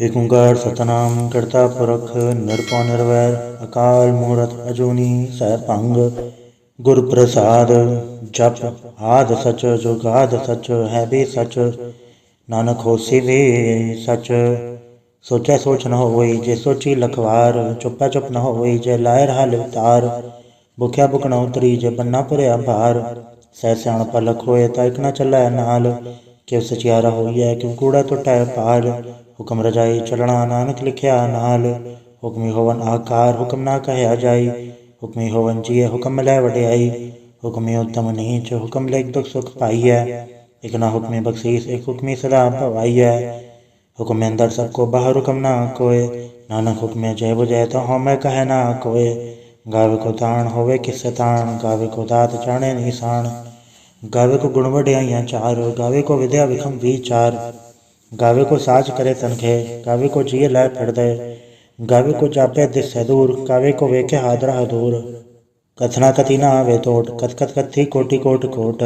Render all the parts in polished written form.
ਏਕ ਓਂਕਾਰ ਸਤਨਾਮ ਕਰਤਾ ਪੁਰਖ ਨਿਰਭਉ ਨਿਰਵੈਰ ਅਕਾਲ ਮੂਰਤ ਅਜੂਨੀ ਸੈਭੰਗ ਗੁਰ ਪ੍ਰਸਾਦ ਜਪ ਆਦਿ ਸਚ ਜੁਗਾਦ ਸਚ ਹੈ ਵੀ ਸਚ ਨਾਨਕ ਹੋਸੀ ਵੀ ਸਚ। ਸੋਚੈ ਸੋਚ ਨ ਹੋਈ ਜੇ ਸੋਚੀ ਲਖਵਾਰ ਚੁੱਪੈ ਚੁੱਪ ਨ ਹੋਈ ਜੇ ਲਾਇ ਰਹਾ ਲਿਵਤਾਰ। ਭੁਖਿਆ ਭੁਖ ਨ ਉਤਰੀ ਜੇ ਬੰਨਾ ਭਰਿਆ ਭਾਰ ਸਹਿ ਸਿਆਣਪ ਲਖ ਹੋਏ ਤਾਂ ਇਕ ਨ ਚੱਲੈ ਨਾਲ। ਕਿਵ ਸਚਿਆਰਾ ਹੋਈਐ ਕਿਵ ਕੂੜਾ ਟੁੱਟੈ ਪਾਰ ਹੁਕਮ ਰਜਾਈ ਚਲਣਾ ਨਾਨਕ ਲਿਖਿਆ ਨਾਲ। ਹੁਕਮੀ ਹੋਵਨ ਆਕਾਰ ਹੁਕਮ ਨਾ ਕਹਿਆ ਜਾਈ ਹੁਕਮੀ ਹੋਵਨ ਜੀਐ ਹੁਕਮ ਮਿਲੈ ਵਡਿਆਈ। ਹੁਕਮੀ ਉੱਤਮ ਨੀਚ ਹੁਕਮ ਲਿਖ ਦੁਖ ਸੁਖ ਪਾਈਐ ਇਕ ਨਾ ਹੁਕਮੀ ਬਖਸ਼ੀਸ ਇਕ ਹੁਕਮੀ ਸਦਾ ਭਵਾਈਐ। ਹੁਕਮ ਅੰਦਰ ਸਭ ਕੋ ਬਾਹਰ ਹੁਕਮ ਨਾ ਕੋਇ ਨਾਨਕ ਹੁਕਮੇ ਜੈ ਬੁਝੈ ਤਾਂ ਹਉਮੈ ਕਹੈ ਨਾ ਕੋਇ। ਗਾਵੇ ਕੋ ਤਾਣ ਹੋਵੇ ਕਿਸੈ ਤਾਣ ਗਾਵੇ ਕੋ ਦਾਤ ਜਾਣੈ ਨਿਸ਼ਾਨ। ਗਾਵੇ ਕੋ ਗੁਣ ਵਡਿਆਈਆਂ ਚਾਰ ਗਾਵੇ ਕੋ ਵਿਦਿਆ ਵਿਖਮ ਵੀਚਾਰ। ਗਾਵੇ ਕੋ ਸਾਜ ਕਰੇ ਤਨਖੇ ਗਾਵੇ ਕੋ ਜੀਅ ਲੈ ਫਿਰਦੇ। ਗਾਵੇ ਕੋ ਜਾਪੈ ਦਿਸੈ ਦੂਰ ਗਾਵੇ ਕੋ ਵੇਖੈ ਹਾਦਰਾ ਹਦੂਰ। ਕਥਨਾ ਕਥੀ ਨਾ ਆਵੇ ਤੋਟ ਕਥ ਕਥ ਕਥੀ ਕੋਟि ਕੋਟ ਕੋਟ।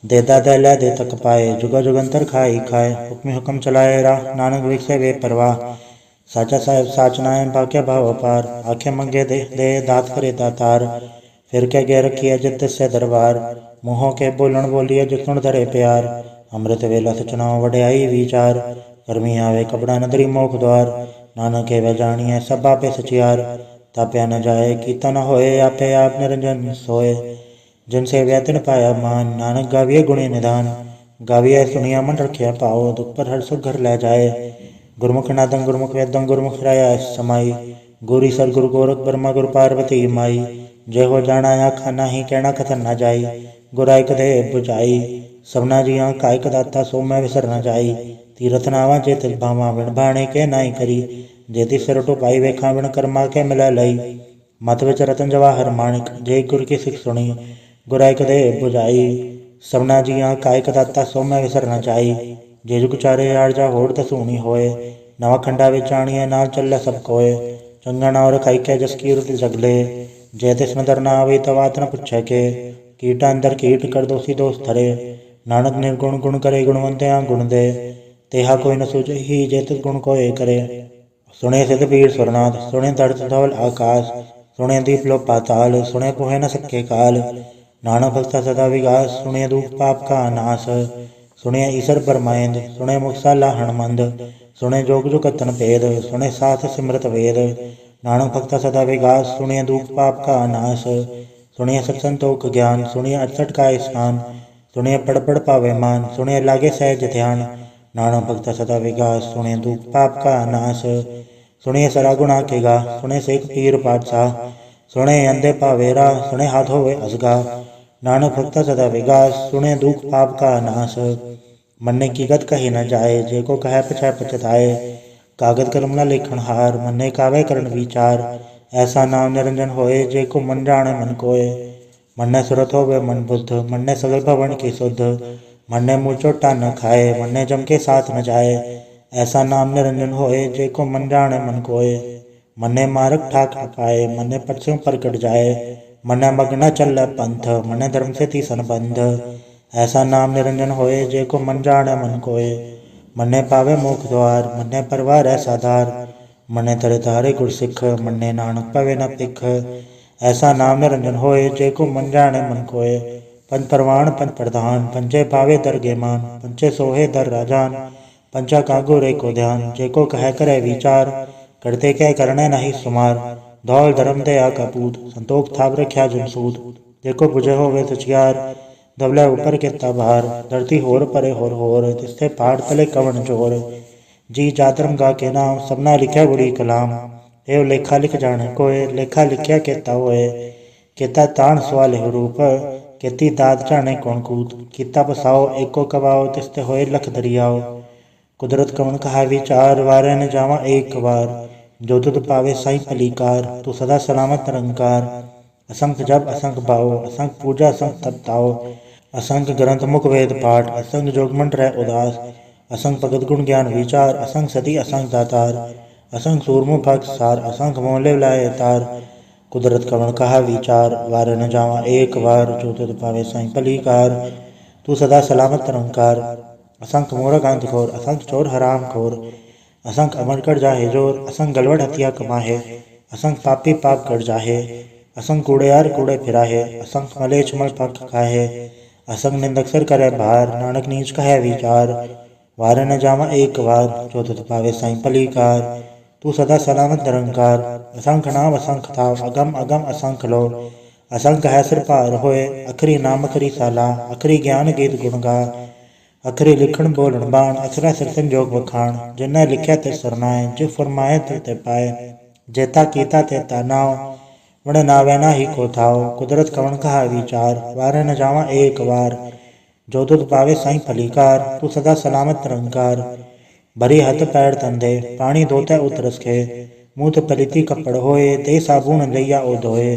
ਦੇਦਾ ਦੈ ਲੈ ਦੇ ਤਕ ਪਾਏ ਜੁਗਾ ਜੁਗੰਤਰ ਖਾਈ ਖਾਏ। ਹੁਕਮੀ ਹੁਕਮ ਚਲਾਏ ਰਾਹ ਨਾਨਕ ਵਿਖਸੇ ਵੇ ਪਰਵਾਹ। ਸਾਚਾ ਸਾਹਿਬ ਸਾਚ ਨਾਇ ਬਾਕਿਆ ਭਾਵ ਅਪਾਰ ਆਖੇ ਮੰਗੇ ਦੇ ਦਾਤ ਕਰੇ ਦਾਤਾਰ। ਫਿਰ ਕੇ ਗੇ ਰਖੀਐ ਜਿਤ ਤਿਸੈ ਦਰਬਾਰ ਮੂੰਹੋਂ ਕੇ ਬੋਲਣ ਬੋਲੀਐ ਜਿਤ ਸੁਣ ਧਰੇ ਪਿਆਰ। ਅੰਮ੍ਰਿਤ ਵੇਲਾ ਸਚਨਾਉ ਵਡਿਆਈ ਵਿਚਾਰ ਕਰਮੀ ਆਵੇ ਕਪੜਾ ਨਦਰੀ ਮੋਖ ਦੁਆਰ। ਨਾਨਕ ਏਵੈ ਜਾਣੀਐ ਸਭ ਆਪੇ ਸਚਿਆਰ ਤਾਪਿਆ ਨ ਜਾਏ ਕੀਤਾ ਨ ਹੋਏ ਆਪੇ ਆਪ ਨਿਰੰਜਨ ਸੋਏ। ਜਿਨ ਸੇਵਿਆ ਤਿਨ ਪਾਇਆ ਮਾਨ ਨਾਨਕ ਗਾਵੀਐ ਗੁਣੀ ਨਿਧਾਨ। ਗਾਵੀਐ ਸੁਣੀਆ ਮਨ ਰਖਿਆ ਭਾਉ ਦੁਖ ਪਰ ਹਰ ਸੁਖ ਘਰ ਲੈ ਜਾਏ। ਗੁਰਮੁਖ ਨਾਦੰ ਗੁਰਮੁਖ ਵੇਦੰ ਗੁਰਮੁਖ ਰਾਇਆ ਸਮਾਈ। ਗੁਰੀ ਸਰ ਗੁਰੂ ਗੋਰਖ ਬਰਮਾ ਗੁਰ ਪਾਰਵਤੀ ਮਾਈ। ਜੇ ਹੋ ਜਾਣਾ ਆਖਾ ਨਾਹੀ ਕਹਿਣਾ ਕਥਨ ਨਾ ਜਾਈ। ਗੁਰਾ ਇਕ ਦੇ ਬੁਝਾਈ ਸਭਨਾ ਜੀਆਂ ਕਾ ਇਕ ਦਾਤਾ ਸੋ ਮੈਂ ਵਿਸਰ ਨ ਜਾਈ। ਤੀਰਥ ਨਾਵਾਂ ਜੇ ਤਿਲ ਭਾਵਾਂ ਵਿਣ ਬਾਣੇ ਕੇ ਨਾਹੀ ਕਰੀ। ਜੇ ਤੀ ਸਿਰ ਟੁਪਾਈ ਵੇਖਾਂ ਵਿਣ ਕਰਮਾ ਕੇ ਮਿਲੈ ਲਈ। ਮਤ ਵਿੱਚ ਰਤਨ ਜਵਾਹਰ ਮਾਣਿਕ ਜੇ ਗੁਰ ਕੀ ਸਿੱਖ ਸੁਣੀ। ਗੁਰਾ ਇਕ ਦੇ ਬੁਝਾਈ ਸਭਨਾ ਜੀਆਂ ਕਾ ਇਕ ਦਾਤਾ ਸੋ ਮੈਂ ਵਿਸਰ ਨ ਜਾਈ। ਜੇ ਜੁਗ ਚਾਰੇ ਆੜ ਜਾ ਹੋੜ ਤਸੂਣੀ ਹੋਏ ਨਵਾਂ ਖੰਡਾ ਵਿੱਚ ਆਣੀਐ ਨਾਲ ਚੱਲੈ ਸਭ ਕੋਏ। ਚੰਗਾ ਨਾਉ ਰਖਾਈ ਕੈ ਜਸ ਕੀਰਤ ਜਗਲੇ ਜੇ ਤਿਸ ਨਦਰ ਨਾ ਆਵੇ ਤਾਂ ਬਾਤ ਨ ਪੁੱਛੈ ਕੇ। ਕੀਟਾ ਅੰਦਰ ਕੀਟ ਕਰ ਦੋਸੀ ਦੋਸ ਧਰੇ ਨਾਨਕ ਨਿਰਗੁਣ ਗੁਣ ਕਰੇ ਗੁਣਵੰਤਿਆਂ ਗੁਣ ਦੇ। ਤੇਹਾ ਕੋਈ ਨ ਸੂਝਈ ਜੇ ਤਿਸ ਗੁਣ ਕੋਏ ਕਰੇ। ਸੁਣੇ ਸਿਧ ਪੀਰ ਸੁਰਨਾਥ ਸੁਣੇ ਧਰਤ ਧਵਲ ਆਕਾਸ। ਸੁਣੇ ਦੀਪ ਲੋ ਪਾਤਾਲ ਸੁਣੇ ਕੋਹੈ ਨ ਸਕੇ ਕਾਲ। ਨਾਨਕ ਭਗਤਾ ਸਦਾ ਵਿਗਾਸ ਸੁਣੇ ਦੁਖ ਪਾਪ ਕਾ ਨਾਸ। ਸੁਣੇ ਈਸਰ ਪਰਮਾਇੰਦ ਸੁਣੇ ਮੁਕਸਾਲਾ ਹਣਮੰਦ। ਸੁਣੇ ਜੋਗ ਜੁਗਤਨ ਭੇਦ ਸੁਣੇ ਸਾਥ ਸਿਮਰਤ ਵੇਦ। ਨਾਨਕ ਭਗਤਾ ਸਦਾ ਵਿਗਾਸ ਸੁਣੇ ਦੁਖ ਪਾਪ ਕਾ ਨਾਸ। ਸੁਣਿਐ ਸਤ ਸੰਤੋਖ ਗਿਆਨ ਸੁਣਿਐ ਅਠਸਠ ਕਾ ਇਸਨਾਨ। ਸੁਣਿਐ ਪੜ ਪੜ ਪਾਵੇ ਮਾਨ ਸੁਣਿਐ ਲਾਗੇ ਸਹਿਜ ਧਿਆਨ। ਨਾਨਕ ਭਗਤਾ ਸਦਾ ਵਿਗਾਸ ਸੁਣੇ ਦੁਖ ਪਾਪ ਕਾ ਨਾਸ। ਸੁਣਿਐ ਸਰਾ ਗੁਣਾ ਕੇ ਗਾ ਸੁਣੇ ਸੇਖ ਪੀਰ ਪਾਤਸ਼ਾਹ। ਸੁਣੇ ਅੰਧੇ ਪਾਵੇ ਰਾਹ ਸੁਣੇ ਹਾਥ ਹੋਵੇ ਅਸਗਾ। ਨਾਨਕ ਭਗਤਾ ਸਦਾ ਵਿਗਾਸ ਸੁਣੇ ਦੁਖ ਪਾਪ ਕਾ ਨਾਸ। ਮੰਨੇ ਕੀ ਗਤ ਕਹੀ ਨ ਜਾਏ ਜੇ ਕੋ ਕਹਿ ਪਛੈ ਪਛਤਾਏ। ਕਾਗਦ ਕਲਮ ਨ ਲੇਖਣ ਹਾਰ ਮੰਨੇ ਕਾਵੇ ਕਰਨ ਵਿਚਾਰ। ਐਸਾ ਨਾਮ ਨਿਰੰਜਨ ਹੋਏ ਜੇ ਕੋ ਮਨ ਜਾਣੈ ਮਨ ਕੋਏ। ਮੰਨੇ ਸੁਰਤ ਹੋਵੇ ਮਨ ਬੁੱਧ ਮੰਨੇ ਸਗਲ ਭਵਨ ਕੀ ਸੁਧ। ਮੰਨੇ ਮੂੰਹ ਝੋਟਾ ਨ ਖਾਏ ਮੰਨੇ ਜਮ ਕੇ ਸਾਥ ਨ ਜਾਏ। ਐਸਾ ਨਾਮ ਨਿਰੰਜਨ ਹੋਏ ਜੇ ਕੋ ਮਨ ਜਾਣੈ ਮਨ ਕੋਏ। ਮੰਨੇ ਮਾਰਗ ਠਾਕ ਪਾਏ ਮੰਨੇ ਪਛਿਉ ਪ੍ਰਗਟ ਜਾਏ। ਮੰਨੇ ਮਗ ਨ ਚੱਲੈ ਪੰਥ ਮੰਨੇ ਧਰਮ ਸੇ ਤੀ ਸੰਬੰਧ। ਐਸਾ ਨਾਮ ਨਿਰੰਜਨ ਹੋਏ ਜੇ ਕੋ ਮਨ ਜਾਣੈ ਮਨ ਕੋਏ। ਮੰਨੇ ਪਾਵੇ ਮੋਖ ਦੁਆਰ ਮੰਨੇ ਪਰਵਾਰੈ ਸਾਧਾਰ। ਮੰਨੇ ਤਰੇ ਤਾਰੇ ਗੁਰ ਸਿੱਖ ਮੰਨੇ ਨਾਨਕ ਪਵੇ ਨ ਭਿਖ। ਐਸਾ ਨਾਮ ਨਿਰੰਜਨ ਹੋਏ ਜੇ ਕੋ ਮਨ ਜਾਣੈ ਮਨ ਕੋਏ। ਪੰਜ ਪਰਵਾਣ ਪੰਜ ਪ੍ਰਧਾਨ ਪੰਚੇ ਪਾਵੇ ਦਰਗੇ ਮਾਨ। ਪੰਚੇ ਸੋਹੇ ਦਰ ਰਾਜਾਨ ਪੰਚਾ ਕਾ ਗੁਰ ਏਕੋ ਧਿਆਨ। ਜੇ ਕੋ ਕਹਿ ਕਰੈ ਵਿਚਾਰ ਕਰਤੇ ਕਹਿ ਕਰਣੈ ਨਾਹੀ ਸੁਮਾਰ। ਧੌਲ ਧਰਮ ਦਇਆ ਕਾ ਪੂਤ ਸੰਤੋਖ ਥਾਪ ਰਖਿਆ ਜਨ ਸੂਤ। ਜੇ ਕੋ ਬੁਝੈ ਹੋਵੇ ਸਚਿਆਰ ਧਵਲੇ ਉਪਰ ਕੀਤਾ ਭਾਰ। ਧਰਤੀ ਹੋਰ ਪਰੇ ਹੋਰ ਤਿਸਥੇ ਪਹਾੜ ਤਲੇ ਕਵਣ ਚੋਰ। ਜੀ ਜਾਤਰਮ ਗਾ ਕੇ ਨਾਮ ਸਭਨਾ ਲਿਖਿਆ ਗੁੜੀ ਕਲਾਮ। ਏਵ ਲੇਖਾ ਲਿਖ ਜਾਣੈ ਕੋਏ ਲੇਖਾ ਲਿਖਿਆ ਕੇਤਾ ਹੋਏ। ਕੇਤਾ ਤਾਣ ਸਵਾ ਲਿਹੁ ਰੂਪ ਕੇਤੀ ਦਾਤ ਜਾਣੈ ਕੌਣ ਕੂਤ। ਕੀਤਾ ਪਸਾਓ ਏਕੋ ਕਵਾਓ ਤਿਸਤੇ ਹੋਏ ਲਖ ਦਰਿਆਓ। ਕੁਦਰਤ ਕਵਣ ਕਹਾ ਵਿਚਾਰ ਵਾਰੈ ਨ ਜਾਵਾਂ ਏਕ ਵਾਰ। ਜੋ ਤੁਧ ਪਾਵੇ ਸਾਈ ਭਲੀਕਾਰ ਤੂੰ ਸਦਾ ਸਲਾਮਤ ਨਿਰੰਕਾਰ। ਅਸੰਖ ਜਪ ਅਸੰਖ ਭਾਉ ਅਸੰਖ ਪੂਜਾ ਅਸੰਖ ਤਪ ਤਾਉ। ਅਸੰਖ ਗ੍ਰੰਥ ਮੁਖ ਵੇਦ ਪਾਠ ਅਸੰਖ ਜੋਗ ਮੰਡ ਰਹਿ ਉਦਾਸ। ਅਸੰਖ ਭਗਤ ਗੁਣ ਗਿਆਨ ਵਿਚਾਰ ਅਸੰਖ ਸਤੀ ਅਸੰਖ ਦਾਤਾਰ। ਅਸੰਖ ਸੂਰਮੁ ਭਗਤ ਸਾਰ ਅਸੰਖ ਮੋਹ ਲਿਵ ਲਾਏ ਤਾਰ। ਕੁਦਰਤ ਕਵਣ ਕਹਾ ਵਿਚਾਰ ਵਾਰੈ ਨ ਜਾਵਾਂ ਏਕ ਵਾਰ। ਜੋ ਤੁਧ ਪਾਵੇ ਸਾਈ ਭਲੀਕਾਰ ਤੂੰ ਸਦਾ ਸਲਾਮਤ ਨਿਰੰਕਾਰ। ਅਸੰਖ ਮੂਰਖ ਅੰਧ ਘੋਰ ਅਸੰਖ ਚੋਰ ਹਰਾਮ ਖੋਰ। असंख अमर कर जाहे जोर, असंख गलवड़ हथिया कमाहे, असंख पापी पाप कर जाहे, असंख कूड़ेयार कूड़े फिराहे, असंख मलेच्छ मल पख खाहे, असंख निंदक सिर करे भार, नानक नीच कहे विचार, वार न जावा एक वार, जो तुध पावे साईं भलीकार, तू सदा सलामत निरंकार, असंख नाम असंख थाव, अगम अगम असंख लो, असंख है सिर पार होए, अखरी नाम अखरी साला, अखरी ज्ञान गीत गुण गा, अखरी लिखण बोलण बाण, अखरा सिर संजोग वखाण, जिन्हें लिख्या ते सरनाए, जो फरमाए ते पाए, जेता कीता ते नाव, वण नावे ना ही को थाव, कुदरत कवन कहा विचार, वारे न जावा एक वार, जो तुध पावे साईं भलीकार, तू सदा सलामत निरंकार, भरी हथ पैर तंदे, पानी धोते उतरस खे, मूत पलिति कपड़ होए, दे साबुन लैया ओ धोए,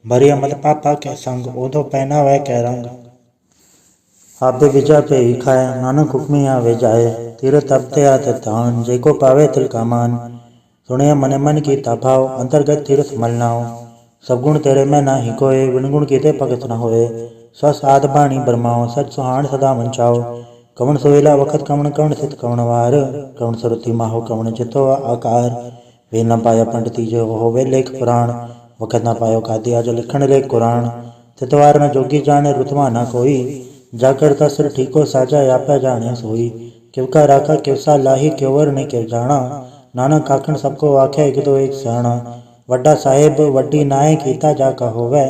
भरी अमल पापा के संग, ओधो पहना वह के रंग, आपे विजा पे ही खाए, नानक हुक्मी आवे जाए, तीरथ तपते आते तान, जेको पावे तिल का मान, सुनिया मन मन की ताभाव, अंतर्गत तीर्थ मलनाओ, सब गुण तेरे में ना ही कोय, विणगुण कीते भगत न होए, स्वस्थ आद बाणी बरमाओ, सच सुहाण सदा मंचाओ, कवन सोएला वखत कवन कवन सित कवन वार, कवन सुरति माहो कवन चितो आकार, वे न पाया पंडिती जो होवे लेख पुराण, वखत न पायो कादिया जो लिखण लेख कुरान, तितवार न जोगी जाने रुतवा न कोई, जाकर तसर ठीको साजा आपे जाने सोई, किवका राखा किवसा लाही क्योवर ने किव जाना, नानक आखण सबको आखे एक दो एक स्याणा, वड्डा साहेब वड्डी नाए कीता जाका होवे,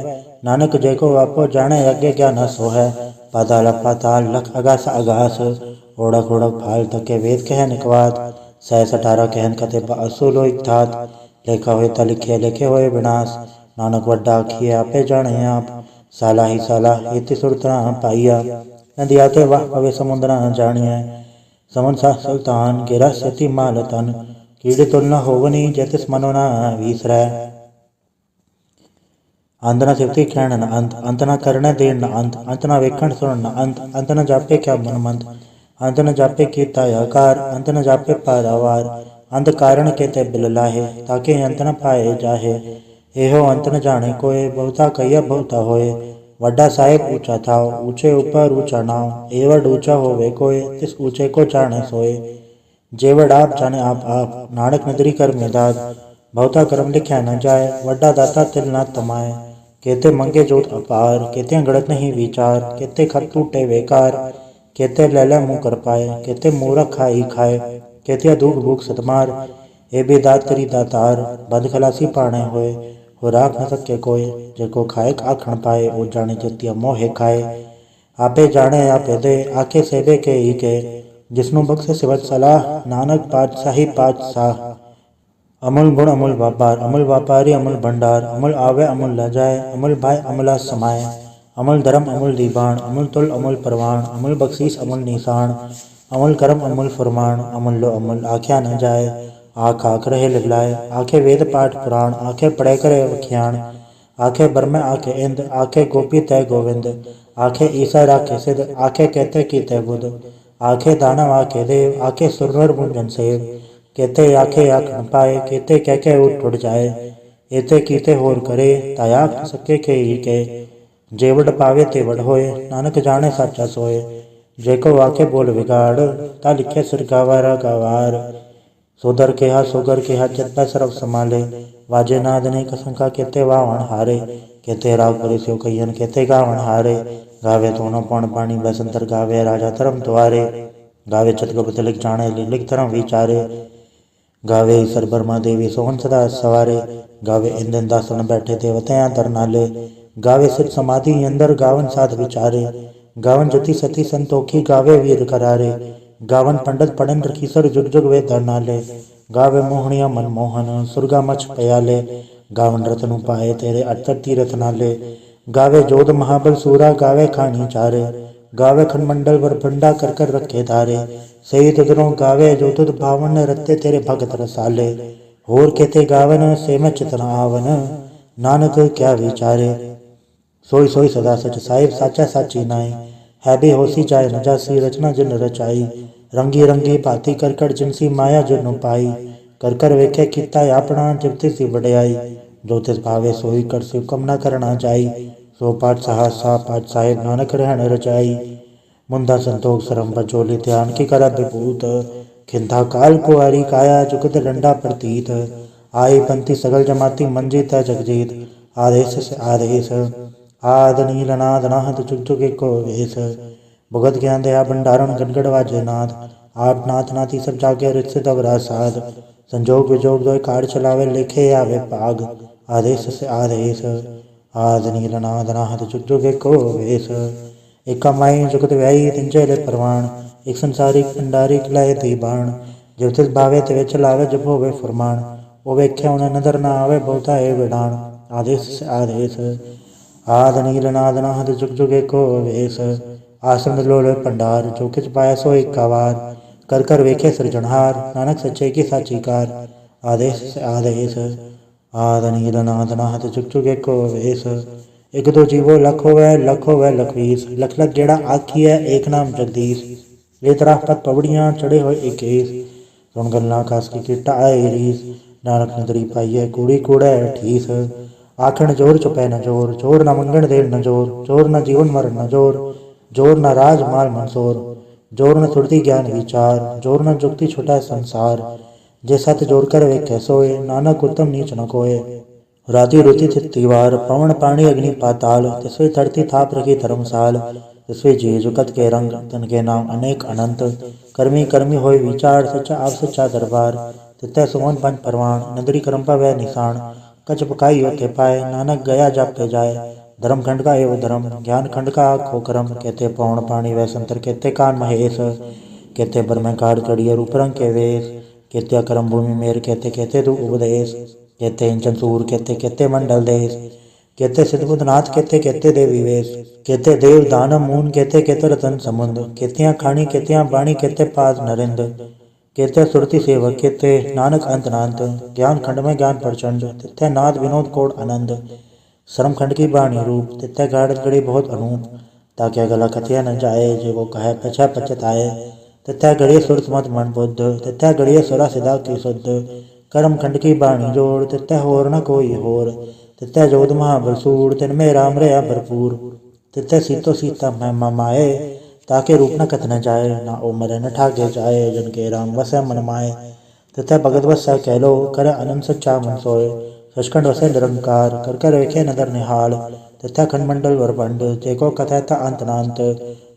नानक जेको आपो जाने अगे क्या न सोहै, पाताल पाताल लख अगास अगास, ओढ़क ओढ़क फाल तके वेद कह निकवात, 618 कहन कते असुलो इकथात, लेखा हुए ता लिखे लेखे हुए विनाश, नानक वड्डा आखिए आपे जाने आप, साला ही साला इति सुरतना पाइया, नदियाते वाह पवे समुद्रा जानिए, समन सा सुल्तान गिरा सती माल तन, कीड़े तुलना होवनी जतिस मनोना वीसरै, अंत न सिवती कहण न अंत, अंत न करने देन न अंत, अंत न वेखण सुन न अंत, अंत न जापे क्या मन मंत, अंत न जापे कीता आकार, अंत न जापे पारावार, अंत कारण के ते बिल लाहे, ताके अंत न पाए जाहे, एहो अंत न जाने कोय, बहुता कहिया बहुता होए, वड्डा साहेब ऊंचा थाव, ऊंचे ऊपर ऊंचा नाव, एवड ऊंचा होवे कोय, तिस ऊंचे को जाने सोए, जेवड़ आप जाने आप, नानक नदरी कर मेदाद, बहुता कर्म लिख्या न जाए, वड्डा दाता तिल न तमाए, केते मंगे जोत अपार, केते गड़त नहीं विचार, केते खत टूटे बेकार, केते लैला मुँह कर पाए, केते मूरख खाई खाए, केते दुख भूख सतमार, ए भी दात करी दातार, बंद खलासी पाने होए, हो राख न सके कोय, जेको खाए आखण पाए, ओ जाने जतिया मोहे खाए, आपे जाने आपे दे, आखे सेबे के ही के, जिसनु बख्शे सिवत सलाह, नानक पातशाही पातशाह, अमूल गुण अमूल व्यापार, अमूल व्यापारी अमूल भंडार, अमूल आवे अमूल ल जाए, अमूल भाई अमूला समाए, अमूल धर्म अमूल दीबान, अमूल तुल अमूल परवान, अमूल बख्शीस अमूल निशान, अमूल कर्म अमूल फरमान, अमूल लो अमूल आख्या न जाए, आख आख रहे लिलाए, आखे वेद पाठ पुराण, आखे पढ़े करे वख्याण, आखे ब्रह्म आखे इंद, आखे गोपी तय गोविंद, आखे ईसा राखे सिद्ध, आखे कहते की तय बुध, आखे दानव आखे देव, आखे सुरनर मुंजन सेव, केते आखे आख न पाए, केते कह के उठ उठ जाए, एते कीते होर करे, तायाख न सके के ही के, जेवड पावे तेवड होए, नानक जाने साचा सोए, जेको आखे बोल बिगाड़, ता लिखे सिर गावारा गावार, सोदर केहा सोगर केहा चित्ता सरव संभाले, वाजे नाद ने कसंका केते वावण हारे, केते राग परे स्यो कहियन केते गावण हारे, गावे दोनों पौन पानी बसंतर गावे राजा धर्म द्वारे, गावे चतगुप्त लिख जाने लिख धर्म विचारे, गावे ईसर बर्मा देवी सोहन सदा सवारे, गावे इंदन दासन बैठे देवतया तरनाले, गावे सिद्ध समाधि अंदर गावन साध विचारे, गावन जति सती संतोखी गावे वीर करारे, गावन पंडित पढ़न रखीसर जुग जुग वे धरनाले, गावे मोहनिया मनमोहन सुरगा मछ पयाले, गावन रतनु पाए तेरे अठतर तीरथ नाले, गावे जोध महाबल सूरा गावे खानी चारे, गावे खंडमंडल वर भंडा कर कर रखे धारे, सही तुदरों गावे जो तुद भावन रत्ते तेरे भगत रसाले, होर केते गावन से में चितना आवन, नानक क्या विचारे, सोई सोई सदा सच साहिब साचा साची नाई, है भी होसी जाए न जासी रचना जिन रचाई, रंगी रंगी भांति कर कर जिनसी माया जिन पाई, कर कर वेखे किता अपना जिवती सी बड़ाई, जो तिस भावे सोई कर सिव कम न करना जाई, सो पाठ साहसा पाठ साहिब नानक रहन रचाई, मुंदा संतोख सरम बचोली ध्यान की कर विभूत, खिंथा काल कुआरी काया जुगत डंडा प्रतीत। आई पंथी सगल जमाती मंजी तय जगजीत। आदेश से आदेश आद नील नाद नाहत जुग जुग एको वेश। भगत ज्ञान दया भंडारण गड़गड़ वाजे नाथ। आप नाथ नाथी सब जागे रित दबरा साध। संजोग विजोग दो कार चलावे लिखे आवे पाग। आदेश से आदेश आद नील नाद नाहत जुग जुग एको वेश। एका माई जुगत व्याई तिंजे ले परवान। एक संसारिक पंडारिक लय दी बाण। जब तिस भावे तिवे चलावे जब होवे फरमान। वो वेख्या उन्हें नदर न आवे बहुता है विडान। आदेश से आदेश आद नील नाद नाहत जुग जुग एको वेश। आसन लोले पंडार जो किच पाया सो एका वार। कर कर वेखे सृजनहार नानक सच्चे की साची कार। आदेश से आदेश आद नील नाद नाहत जुग जुग एको वेश। एक दो जीवो लख होवे लखवीस। लख लख गेड़ा आखी है एक नाम जगदीश। ये तरह पत पवड़ियाँ चढ़े हुए इक्कीस। सुन गल्ला कास की किट्टा आए रीस। नानक नदरी पाइये कूड़ी कूड़े ठीस। आखण जोर चुपै न जोर जोर न मंगण देर न जोर। जोर न जीवन मरण न जोर जोर न राज माल मंसोर। जोर न सुरती ज्ञान विचार जोर न जुक्ति छुटा संसार। जे सत जोर कर वे कैसोए नानक उत्तम नीच न कोय। राति रुति तिवार पवन पानी अग्नि पाताल। तिसवे धरती थाप रखी धर्मसाल। तिसवे जी जुगत के रंग तन के नाम अनेक अनंत। कर्मी कर्मी होय विचार सच्चा आप सच्चा दरबार। तितै सुमन पंच परवान नदरी करम्पा वह निशान। कच पकाई होते पाए नानक गया जापते जाए। धर्म खंड का एवं धर्म ज्ञान खंड का आखो करम। कहते पौण पानी वह संतर कहते कान महेश। कहते बर में कार चढ़िए रूपरंग के वेश। कहते करम भूमि मेर कहते कहते दु उपदेश। कहते इंचन सूर कहते कहते मंडल देश। कहते सिद्धबुद्धनाथ कहते कहते देवी वेश। कहते देव दानव मून कहते कहते रतन समुंद। कहतियाँ खानी कहतियाँ बाणी कहते पाद नरिंद। कहते सुरति सेवक कहते नानक अंत नांत। ज्ञान खंड में ज्ञान प्रचंड तिथै नाद विनोद कोड आनंद। श्रम खंड की बाणी रूप तिथै गाड़त गड़ी बहुत अनूप। ताकि गला कथिया न जाए जे वो कहे पछा पछताए। तिथै गड़िए सुरत मत मन बुद्ध तिथै गड़िए सुरा सिदा की शुद्ध। कर्म खंड की बाणी जोड़ तिथै होर न कोई होर। तिथै जोध महाबलसूर तिनमें राम रया भरपूर। तिथै सीतो सीता महिमा माए ताके रूप न कथ न जाए। ना ओ मरे न ठागे जाए जिनके राम वसै मन माए। तिथै भगत वसै कहलो कर अनंत सच्चा मन सोए। सचखंड वसै निरंकार कर कर वेखे नदर निहाल। तिथै खंड मंडल वरपंड जेको कथै ता अंत नांत।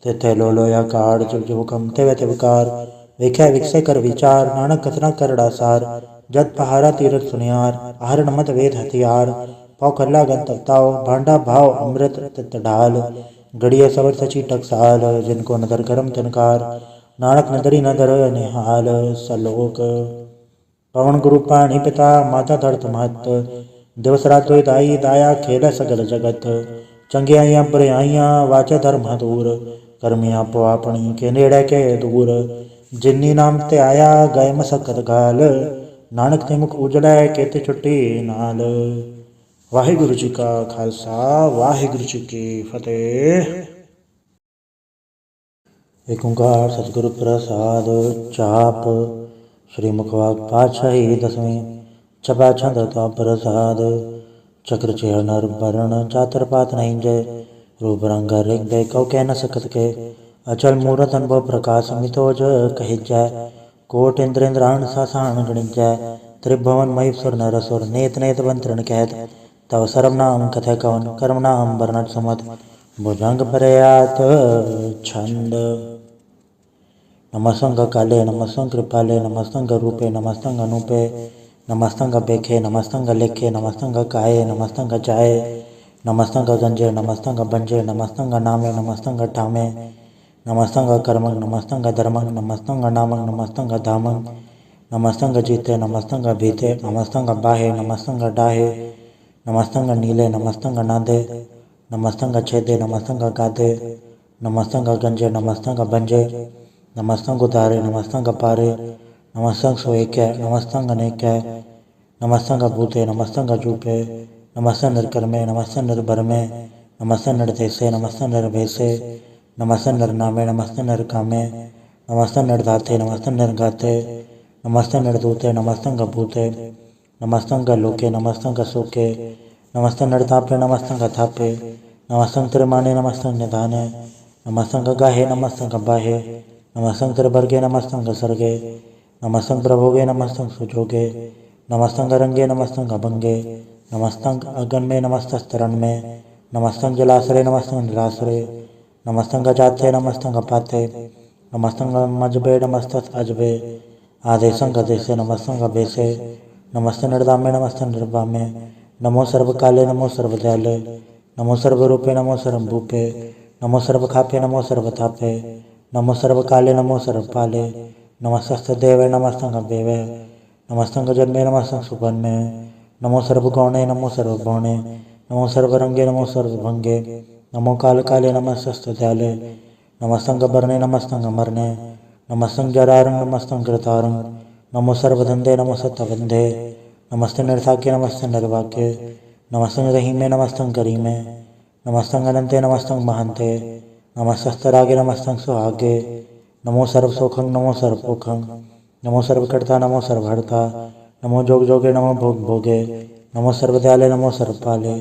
तिथै लो लोया काड़ जुग जुग हुकम तिवै तिवकार। वेख्या विकसे कर विचार नानक कथना करड़ा सार। जत पहारा तीरथ सुनियार आहरण मत वेद हथियार। पौ खल्ला गन तपताओ भांडा भाव अमृत तित ढाल। गड़िया सवर सची टकसाल जिनको नदर करम तिनकार। नानक नदरी नदर निहाल सलोक। पवन गुरु पाणी पिता माता धरत महत। दिवस रात दुई दाई दाया खेल सगल जगत। चंगियाइयाँ बुराइयाँ वाचे धर्म दूर। कर्मियाँ पो अपनी के नेड़े के दूर। जिन्नी नाम ते आया गए मसकत गाल। नानक ते मुख उजड़ै केते छुट्टी नाल। वाहिगुरु जी का खालसा वाहिगुरु जी की फतेह। एक ओंकार सतगुरु प्रसाद जाप। श्री मुखवाक पातशाही दसवीं छपा छंद तो प्रसाद। चक्र चेहर नर वरण चातर पात नहीं जय। रूप रंग ऋग बे कौ कह न सकत के। अचल मूरत अनुभव प्रकाश मितोज कहि जय। कोट इंद्र इंद्राण सासान गणित जय। त्रिभुवन महीश्वर नरसुर नेत नेत बंतरण कहत। तव सर्व नाम कथय कवन कर्म नाम वर्णट समत। भुजंग प्रयात छंद। नमस्तंग काले नमस्तंग कृपाले नमस्तंग रूपे नमस्तंग अनूपे। नमस्तंग बेखे नमस्तंग लेखे नमस्तंग काये नमस्तंग जाये। नमस्तंग गंजे नमस्तंग बंजे नमस्तंग नामे नमस्तंग ठामे। नमस्तंग कर्मंग नमस्तंग धर्मंग नमस्तंग नामंग नमस्तंग धामंग। नमस्तंग जीते नमस्तंग भीते नमस्तंग बाहे नमस्तंग डाहे। नमस्तंग नीले नमस्तंग नादे। नमस्तंग छेदे नमस्तंग गादे। नमस्तंग गंजे नमस्तंग बंजे। नमस्तंग उतारे नमस्तंग पारे। नमस्तंग सोएक्य नमस्तंग अनेक्य। नमस्तंग भूते नमस्तंग जूपे। नमस्तंग निर्कर्मे नमस्तंग निर्भरमे। नमस्तंग निर्देशे नमस्तंग निर्भेसे। नमस्तंग निर्नामे नमस्तंग निर्कामे। नमस्तंग निर्धाते नमस्तंग निर्गाते। नमस्तंग निर्दूते नमस्तंग भूते। नमस्तंग लोके नमस्तंग सोके। नमस्तंग निर्तापे नमस्तंग थापे। नमस्तंग त्रिमाने नमस्तंग निधाने। नमस्तंग गाहे नमस्तंग बाहे। नमस्तंग त्रिवर्गे नमस्तंग सर्गे। नमस्तंग प्रभोगे नमस्तंग सुजोगे, नमस्तंग अरंगे नमस्तंग अभंगे, नमस्तंग अगन में नमस्तस्तरण में, नमस्तंग जलाश्रय नमस्तंग निराश्रय, नमस्तंग अजाते नमस्तंग अपाते, नमस्तंग मजबे नमस्तस् अजबे, आदेशंग अदेशे नमस्तंग अबेसे, नमस्ते निर्दामे नमस्ते निर्वामे, नमो सर्वकाले नमो सर्वदयाले, नमो सर्वरूपे नमो सर्वभूपे, नमो सर्वखापे नमो सर्वतापे, नमो सर्वकाले नमो सर्वपाले, नमस्तस्ते देवे नमस्तंग देवे, नमस्तंग जन्मे नमस्तंग सुपन्मे, नमो सर्वगौणे नमो सर्वभौणे, नमो सर्वरंगे नमो सर्वभंगे, नमो काल काले नमस्तस्ते दयाले, नमस्तंग बरणे नमस्तंग अमरणे, नमस्तंग जरारंग नमस्तंग कृतारंग, नमो सर्वधंधे नमो सत्यबंधे, नमस्ते निर्थाके नमस्ते निर्वाक्य, नमस्तंग रहीमे नमस्तंग करीमे, नमस्तंग अनंते नमस्तंग महंते, नमस्तस्तरागे नमस्तंग सुहागे, नमो सर्वसुखं नमो सर्वपोखं, नमो सर्वकर्ता नमो सर्वहर्ता, नमो जोग जोगे नमो भोग भोगे, नमो सर्वदयाले नमो सर्वपाले,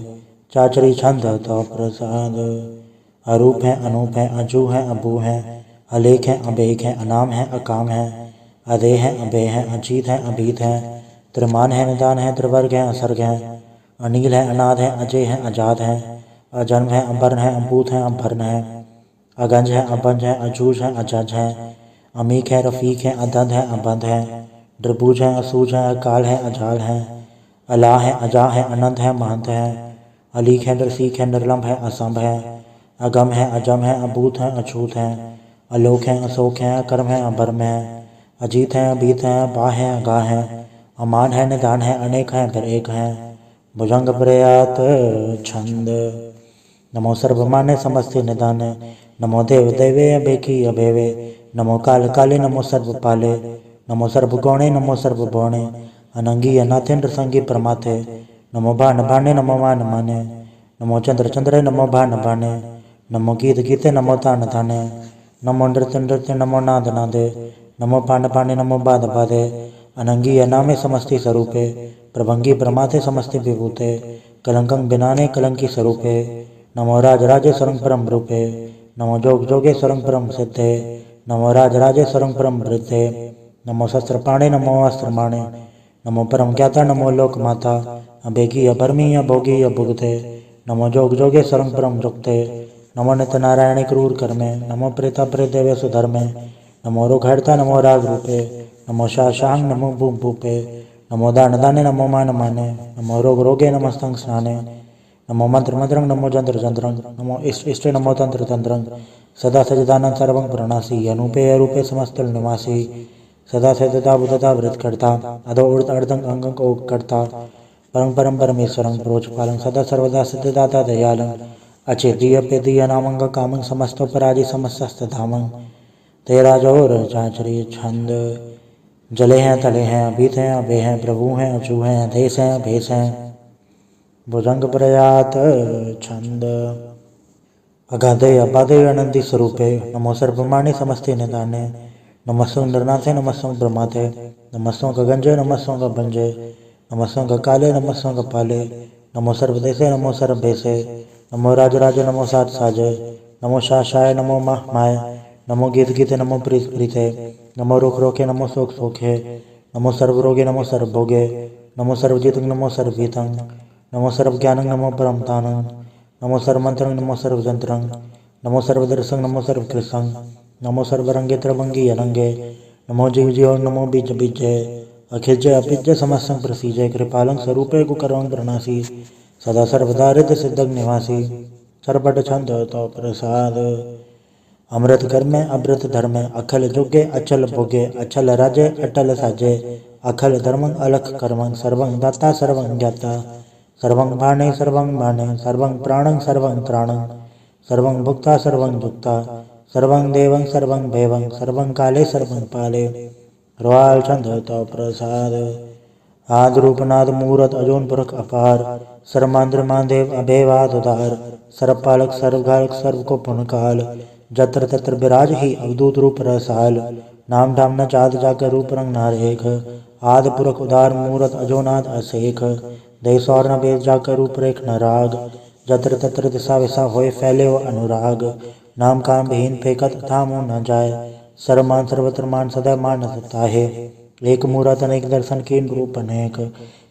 चाचरी छंद तो प्रसाद। अरूप है अनूप है अजू है अबू है, अलेख है अबेख है अनाम है अकाम है, अदे है अबे है अजीत है अभीत है, त्रिमान है निदान है त्रिवर्ग है असर्ग है, अनिल है अनाद है अजय है अजाद है, अजन्म है अबर्ण है अभूत है अभर्ण है, अगंज है अबंज है अजूज है अजज है, अमीक है रफीक है अदंध है अबंध है, द्रिभुज है असूज है अकाल है अजाल है, अला है अजा है अनंत है महंत है, अलीक है नरसीक है निर्लम्ब है असंभ है, अगम है अजम है अभूत है अछूत है, अलोक है अशोक है अकर्म है अभर्म है, अजीत है अभीत है बा है अगा है, अमान है निदान है अनेक है फिर एक है, भुजंग प्रयात छंद। नमो सर्वमान्य समस्ते निदाने, नमो देव देवे अभेकी अभेवे, नमो काल काले नमो सर्वपाले, नमो सर्वगौणे नमो सर्वभौणे, अनंगी अनाथेन्द्र संगी परमाथे, नमो भान भाने नमो मान माने, नमो चंद्र चंद्र नमो भान भाने, नमो गीत गीते नमो तान ताने, नमो नृत्य नृत्य नमो नाद नादे, नमो पान पाने नमो बाद बाधे, अनंगी अनामे समस्ति स्वरूपे, प्रभंगी प्रमाथे समस्ति विभूते, कलंकं बिनाने कलंकी स्वरूपे, नमो राज राजे स्वरं परम रूपे, नमो जोग जोगे स्वरं परम सिद्धे, नमो राज राजे स्वरं परम वृद्धे, नमो शस्त्र पाणे नमो अस्त्र माणे, नमो परम ज्ञाता नमो लोक माता, अभेगी अभर्मी अभोगी अभुगते, नमो जोग जोगे स्वरं परम जुक्ते, नमो नित्य नारायण क्रूर कर्मे, नमो प्रेता प्रेत देवे सुधर्मे, नमो रोघहर्ता नमो राग रूपे, नमो शाह शाहंग नमो भूप भूपे, नमो दान दाने नमो मान माने, नमो रोग रोगे नमस्तंग स्नाने, नमो मंत्र मंत्रंग नमो जंत्र जंत्रंग, नमो इष्ट इष्ट नमो तंत्र तंत्रंग, सदा सजदानंद सर्वं प्रणासी, अनूपे अरूपे समस्तल निवासी, सदा सदा बुद्धता वृत करता, अधो उड़त अर्धंग अंगंग ओक करता, परम परम परमेश्वरं प्रोचपालं, सदा सर्वदा सिद्धदाता दयालं, अचेतीय पेतीय नामंग कामंग समस्तो पराजि समस्त धामंग, तेरा जोर चाचरी छंद। जले हैं तले हैं अभीत हैं अभे हैं प्रभु हैं अचू हैं देश हैं भेष हैं, भुजंग प्रयात छंद। अगाधे अबाधे अनंति स्वरूपे, नमो सर्वमाने समस्ते निदाने, नमस्सों नरनाथे नमस्सों ब्रह्माथे, नमस्सों गगंजे नमस्सों गंजे, नमस्सों काले नमस्सों पाले, नमो सर्वदेशे नमो सर्वभेशे, नमो राज राजे नमो सात साजे, नमो शाशाय नमो माह माय, नमो गीत गीते नमो प्रीत प्रीते, नमो रुख रोखे नमो शोक सोखे, नमो सर्वरोगे नमो सर्वभोगे, नमो सर्वजीतं नमो सर्वभीतं, नमो सर्वज्ञानं नमो परमतानं, नमो सर्वमंत्रं नमो सर्वजंत्रं, नमो सर्वदर्शं नमो सर्वकृतं, नमो सर्वरंगे त्रिभंगी अनंगे, नमो जीव जीव नमो बीज बीजे, अखिज अपिज समस्तं प्रसीजे, कृपालं स्वरूपे कुकरवं प्रणासी, सदा सर्वदा रिद्ध सिद्धं निवासी, सर्वपट छंद तो प्रसाद। अमृत कर्मे अमृत धर्मे, अखल जुगे अचल भोगे, अचल राजे अटल साजे, अखल धर्मं अलख कर्मं, सर्वं दाता सर्वं ज्ञाता, सर्वं भाणे सर्वं बाणे, सर्वं प्राणं सर्वं त्राणं, सर्वं भुक्ता सर्वं जुक्ता, सर्वं देवं सर्वं भैवं, सर्वं काले सर्वं पाले, रवाल छंद तो प्रसाद। आद रूपनाद मूरत अजोन पुरख अपार, सर्वमांद्र मानदेव अभेवाद उदार, सर्वपालक सर्वघालक सर्व को पुनकाल, जत्र तत्र विराज ही अवधूत रूप रसाल, नाम धाम न चाद जाकर रूप रंग नारेख, आद पुरख उदार मूरत अजोनाद असेख, देश और न बेद जाकर रूप रेख न राग, जत्र तत्र दिशा विशा होए फैले वो अनुराग, नाम काम विहीन फेंकत था मुँह न जाए, सर्वमान सर्वत्र मान सदा मान ताहे, एक मूरत अनेक दर्शन कीन रूप अनेक,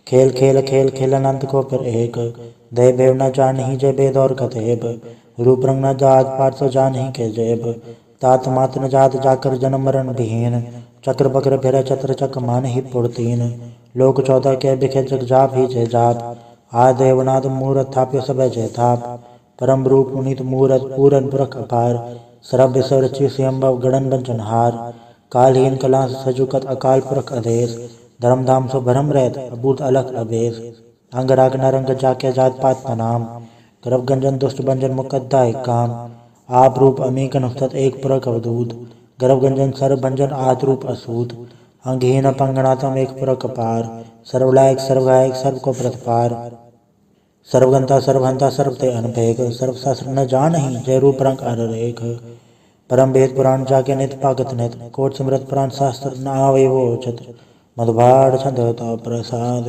खेल खेल खेल खेल अनंत को फिर एक, दय भेव न जान ही जय भेद और कतेब, रूप रंग न जात पाठ सो जान ही के जेब, तात मात न जात जाकर जन्म मरण विहीन, चक्र बक्र फिर चत्र चक मान ही पुरतीन, लोक 14 के बिखे जग जाप ही जय जाप, आदेवनाद मूरत थाप्य सब जय थाप, परम रूप पुनीत मूरत पूरन पुरख अपार, सरभ सरचि स्वयंभव गणन बंचनहार, कालहीन कला सजुकत अकाल पुरख आदेश, धर्म धाम सो भरम रहत अबूत अलख अबेस, अंग राग नरंग जाके जात पात प्रणाम, गर्भ गंजन दुष्ट भंजन मुकद्दा एक काम, आप रूप अमीक अनुष्ठत एक पुरख अवधूत, गर्भ गंजन सर्व भंजन आत रूप असूत, अंगहीन अपंगनातम एक पुरख अपार, सर्वलायक सर्वगायक सर्व को प्रतिपार, सर्वगंता सर्वहंता सर्व ते अनपेख, सर्व शास्त्र न जान ही जय रूप रंग अररेख, परम वेद पुराण जाके नित पागत नित, कोट सिमरत पुराण शास्त्र न आवे वो उचित, मधुबाढ़ छंद तो प्रसाद,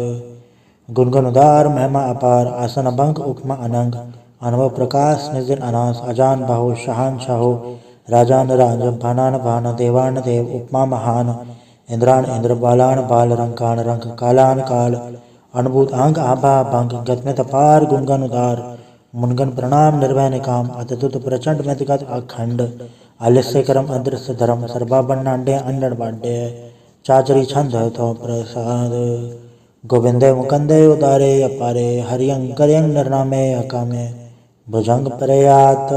गुणगुण उदार महिमा अपार, आसन अभंग उपमा अनंग, अनुभव प्रकाश निजिन अनास, अजान बाहो शहान शाहो, राजान राज भानान भान, देवान देव उपमा महान, इंद्रान इंद्र बालान बाल, रंकान रंक कालान काल, अनुभूत अंग आभा भंग, गतमित अपार गुणगन उदार, मुनगन प्रणाम निर्भय निकाम, अतुत प्रचंड मितगत अखंड, आलस्य करम अदृश्य धर्म, सर्वा बन्नांडे अंडन बांडे, चाचरी छंद तो प्रसाद, गोविंदे मुकंदे उदारे अपारे, हरियंग करयंग निर्नामे अकामे, भुजंग प्रयात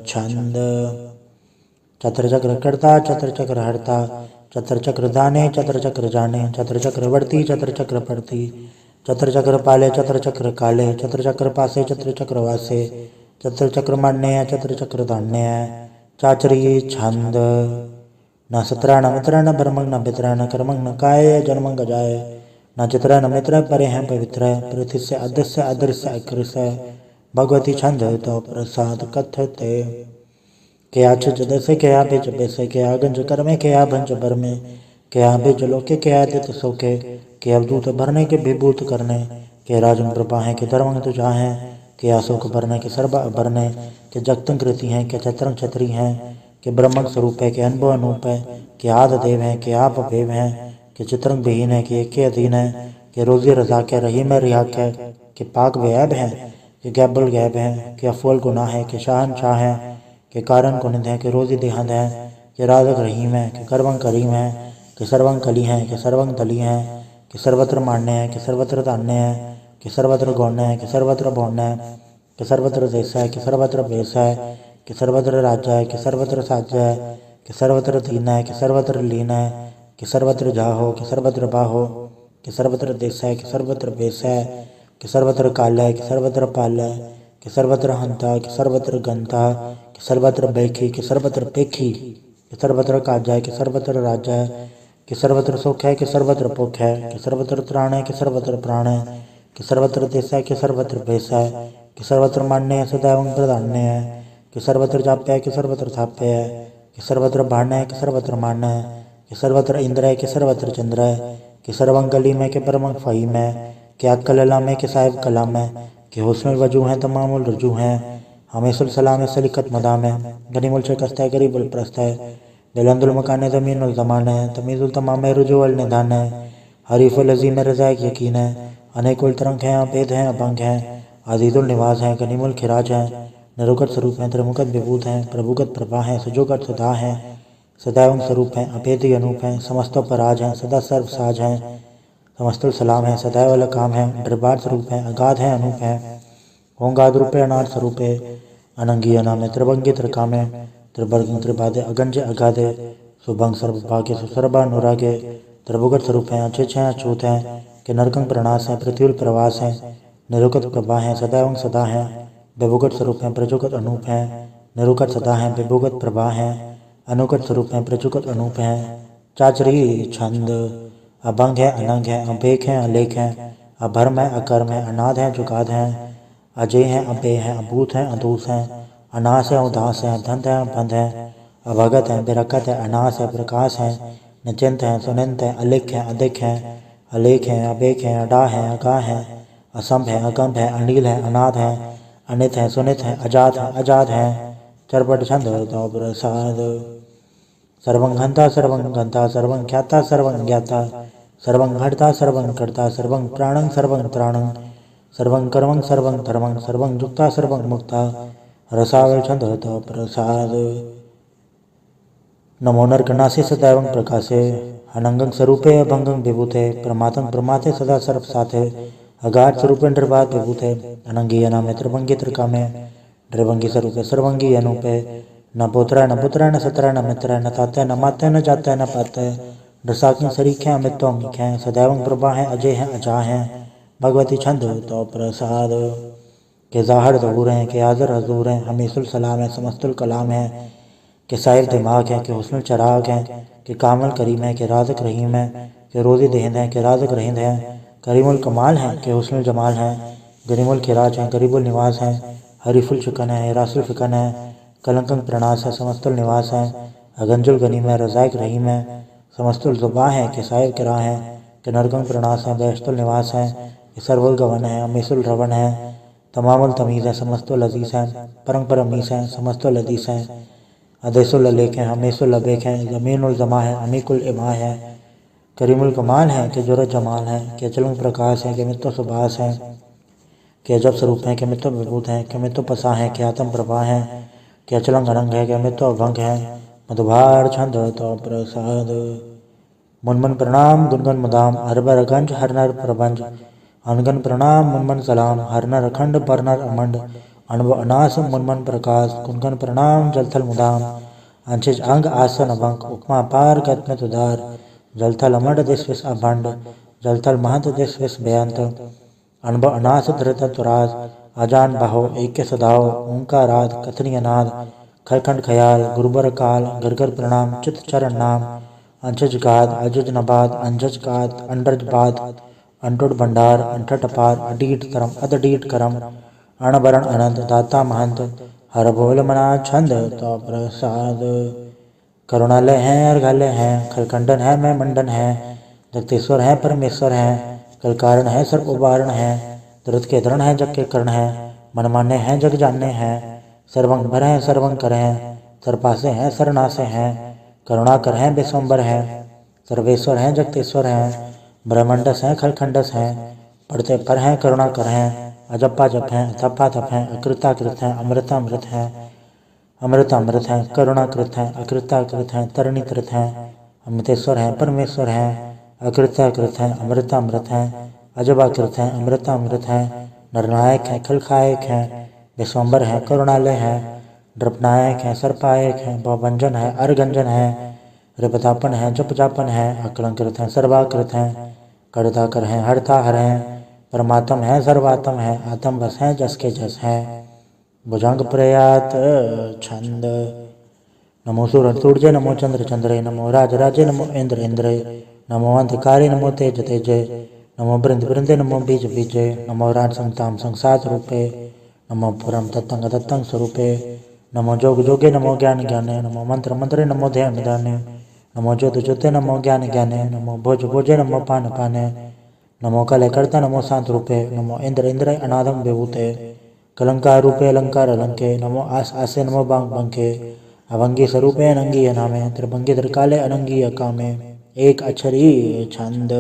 छंद, चत्र चक्र कर्ता चत्र चक्र हरता, चत्र चक्र दाने चत्र चक्र जाने, चत्र चक्र वर्ती चत्र चक्र पड़ती, चत्र चक्र पाले चत्र चक्र काले, चत्र चक्र पासे चत्र चक्र वासे, चत्र चक्र मान्य चत्र चक्र धान्य, चाचरी छंद, न सत्रा न मित्र न भरमंग न पित्र न कर्मंग न काय जन्मंग जाय, न चित्र न मित्र परे हैं पवित्र, पृथ्वी अदृश्य अदृश्य अकृष्य, भगवती छंद तो प्रसाद कथते, क्या छज दसे क्या बेच बेसे, क्या गंज कर में क्या भंज भर में, क्या बेच लोके क्या दित सोके, के अवधूत भरने के विभूत करने, के राजन प्रभा है के धर्म तुझा है, के अशोक भरने के सर्व भरने, के जगतंग कृति हैं के चत्रंग छत्री हैं, के ब्रह्मण स्वरूप है के अनुभव अनूप है, के आद देव हैं के आप भेव हैं, के चित्रंग विहीन है के एक के अधीन है, के रोजी रजा के रही में रिहाक है, के पाक वैब हैं के गैबल गैब हैं, के अफवल गुनाह है के शाहनशाह हैं, के कारण कुनिंद है के रोजी देहंद है, के राजक रहीम है के करवंग करीम है, के सर्वंग कली हैं के सर्वंग दली हैं, कि सर्वत्र मान्य है कि सर्वत्र धान्य है, कि सर्वत्र गौण्य है कि सर्वत्र भौण्य है, कि सर्वत्र देश है कि सर्वत्र भेष है, कि सर्वत्र राज्य है कि सर्वत्र साज्य है, कि सर्वत्र दीन है कि सर्वत्र लीन है, कि सर्वत्र जाहो कि सर्वत्र बाहो, कि सर्वत्र देश है कि सर्वत्र भेष है, कि सर्वत्र काल है कि सर्वत्र पाल है, कि सर्वत्र हंता कि सर्वत्र गंता, कि सर्वत्र बैखी कि सर्वत्र पेखी, कि सर्वत्र काज है कि सर्वत्र राज्य है, कि सर्वत्र सुख है कि सर्वत्र पुख है, कि सर्वत्र त्राण है कि सर्वत्र प्राण है, कि सर्वत्र देश है कि सर्वत्र भेष है, कि सर्वत्र मान्य है सदैव प्रधान्य है, कि सर्वत्र जाप्य है कि सर्वत्र थाप्य है, कि सर्वत्र भाण्य है कि सर्वत्र मान्य है, कि सर्वत्र इंद्र है कि सर्वत्र चंद्र है, कि सर्वंग गली में कि परमंग फहीम है, कि अक्कल लला में कि साहिब कलाम है, कि हुस्न वजू हैं तमामुल रजू हैं, हमेशुल सलाम है सलीकत मदाम है, गनीमुल शिकस्त है गरीबुल प्रस्त है, बिलंदुल मकान ज़मीनुल ज़मान है, तमीज़ुल तमाम रुजुअल निदान है, हरीफुल अज़ीम रज़ाक यकीन है, अनेकुल तरंग हैं अभेद हैं अभंग हैं, अजीजुल निवास हैं गनीमुल खिराज हैं, निरुगत स्वरूप हैं त्रिमुखत विभूत हैं, प्रभुगत प्रभा हैं सुजोगत सुधा हैं, सदैव स्वरूप हैं अभेदी अनूप हैं, समस्तों पर राज हैं सदा सर्व साज हैं, समस्तुल सलाम हैं सदैव लकाम हैं, दरबार स्वरूप हैं अगाध हैं अनूप हैं, ओंगाद रूपे अनाथ स्वरूपे, अनंगी अनामे त्रिभंगी त्रिकामे, त्रिवर्ग त्रिपादे अगंजे अगाधे, सुभंग सर्वभाग्य सुसर्वानुरागे, त्रिभुगत स्वरूप हैं अच्छे हैं अछूत हैं, कि नरकंग प्रणास हैं पृथ्वी प्रवास हैं, निरुकत प्रभा हैं सदैव सदा हैं, विभुगत स्वरूप हैं प्रजुगत अनूप हैं, निरुकत सदा हैं विभुगत प्रभा हैं, अनुगत स्वरूप हैं प्रजुगत अनूप हैं, चाचरी छंद, अभंग है अनंग है अभेक हैं अलेख हैं, अभर्म है अकर्म है अनाद हैं जुगाद हैं, अजय हैं अभेय हैं अभूत हैं अधूस हैं, अनास है उदास है धंध है बंध है, अभगत है बिरकत है अनास है प्रकाश है, निचिंत है सुनिंत है अलिख है अधिक है, अलेख है अबेक है अडा है अगा है, असंभ है अगंभ है अनिल है अनाथ है, अनित है सुनित है अजात है अजात है, चरपट छंद तो प्रसाद, सर्वं हंता सर्वं गंता सर्वं ख्याता सर्वं ज्ञाता सर्वं हर्ता सर्वं कर्ता सर्वं प्राणं सर्वं त्राणं सर्वं कर्मं सर्वं धर्मं सर्वं युक्ता सर्वं मुक्ता रसावल छंद प्रसाद। नमो नरकनासे सदैवं प्रकाशे अनंगं स्वरूपे अभंगं विभूते प्रमातं प्रमाते सदा सर्व साथे अगाध स्वरूपे निर्बाध विभूते अनंगी अनामे त्रिभंगी त्रिकामे त्रिभंगी स्वरूपे सर्वंगी अनुपे न पुत्र न सत्र न मित्र न ताते न माते न जाते न पाते रसाख्य सरीखे अमित्व अमीख हैं सदैवं प्रभा हैं अजय हैं अजा हैं भगवती छंद तो प्रसाद। के ज़ाहिर ज़हूर हैं के हाज़िर हजूर हैं हमीसुल सलाम है समस्तुल कलाम है के साहिर दिमाग है के हुस्नुल चराग हैं के कामल करीम है के राज़िक रहीम है के रोज़ी देहिंद है के राज़िक रहींद है करीमुल कमाल है के हुस्नुल जमाल है गरीमुल खिराज है गरीबुल निवास है हरीफुल शुकन है रासुल फिकन है कलंकं प्रणास है समस्तुल निवास है अगंजुल गनीम है रज़ाइक रहीम है समस्तुल ज़ुबा है के साहिब किरा है के नरकंग प्रणास है बेशतुल निवास है के सर्वुल गवन है अमीसुल रवन है तमामुल तमीज़ है समस्तुल अजीज़ है परम परमीस है समस्तुल अदीस है अदेसुल अलेख है हमेसुल अबेक है ज़मीनुल ज़मा है अमीकुल इमा है करीमुल कमाल है के जुरत जमाल है के अचलंग प्रकाश है के मित्तो सुबास है के अजब स्वरूप है के मित्तो विभूत है के मित्तो पसा है के आत्म प्रभा है के अचलंग अनंग है के मित्तो अभंग है मधुभार छंद तो प्रसाद। मुनमन प्रणाम गुनगन मुदाम हरबर गंज हरनर प्रबंज अनगन प्रणाम मुनमन सलाम हरनर अखंड परनर अमंड अणव अनास मुनमन प्रकाश गुनगन प्रणाम जलथल मुदाम अंशिज अंग आसन अभंग उपमा पार गत उदार जलथल अमंड दिस विस अभंड जलथल महंत दिस विस बेअंत अणव अनास धृत तुराज अजान बाहो एक सदाओ ओंकाराद कथनी अनाद खरखंड खयाल गुरुबर काल गरगर प्रणाम चित चरण नाम अंशज गाद अजज नबाद अंजज गाद अंडज बाद अंटुड भंडार अंठट अपार अडीट तरम अदडीट करम अणबरण अनंत दाता महंत हर बोल मना छंद तो प्रसाद। करुणालय हैं अर्घालय हैं खरखंडन है मैं मंडन है जगतेश्वर है परमेश्वर है कलकारण है सर्व उबारण है दृत के दृढ़ है जग के कर्ण है मनमान्य है जग जानने हैं सर्वंग भर हैं सर्वंग कर हैं सरपासे हैं सरनासे हैं करुणाकर हैं विश्वम्बर हैं सर्वेश्वर हैं जगतेश्वर हैं ब्रह्मंडस हैं खलखंडस हैं पढ़ते पर हैं करुणाकर हैं अजप्पा जप हैं अथप्पा तप हैं अकृताकृत हैं अमृतामृत हैं अमृतामृत हैं करुणाकृत हैं अकृताकृत हैं तरणीकृत हैं अमृतेश्वर हैं परमेश्वर हैं अकृताकृत हैं अमृतामृत हैं अजबाकृत हैं अमृतामृत हैं नरनायक हैं खलखायक हैं विश्वम्बर हैं करुणालय हैं द्रपनायक हैं सर्पायक हैं भवभंजन है अर्गंजन है रिपतापन है जपजापन है अकलंकृत हैं सर्वाकृत हैं कड़ताकर हैं हरता हर हैं परमात्म है सर्वात्म है आत्म बस है जस के जस है भुजंग प्रयात छंद। नमो सूर्य नमो चंद्र चंद्रे नमो राज राजे नमो इंद्र इंद्रे नमो अंधकारे नमो तेज तेजे नमो बृंद बृंदे नमो बीज बीजे नमो राज संताम संसार रूपे नमो पुरम तत्तंग तत्तंग स्वरूपे नमो जोग जोगे नमो ज्ञान ज्ञाने नमो मंत्र मंत्रे नमो ध्यान ध्याने नमो ज्योति ज्योति नमो ज्ञान ज्ञाने नमो भोज भोजे नमो पान पाने नमो कले कर्ता नमो शांत रूपे नमो इंद्र इंद्र अनादम विभूते कलंकार रूपे अलंकार अलंके नमो आस आसे नमो बांग बंके अभंगी स्वरूपे अनंगी अनामे त्रिभंगी त्रिकाले अनंगी अकामे एक अक्षरी छंद।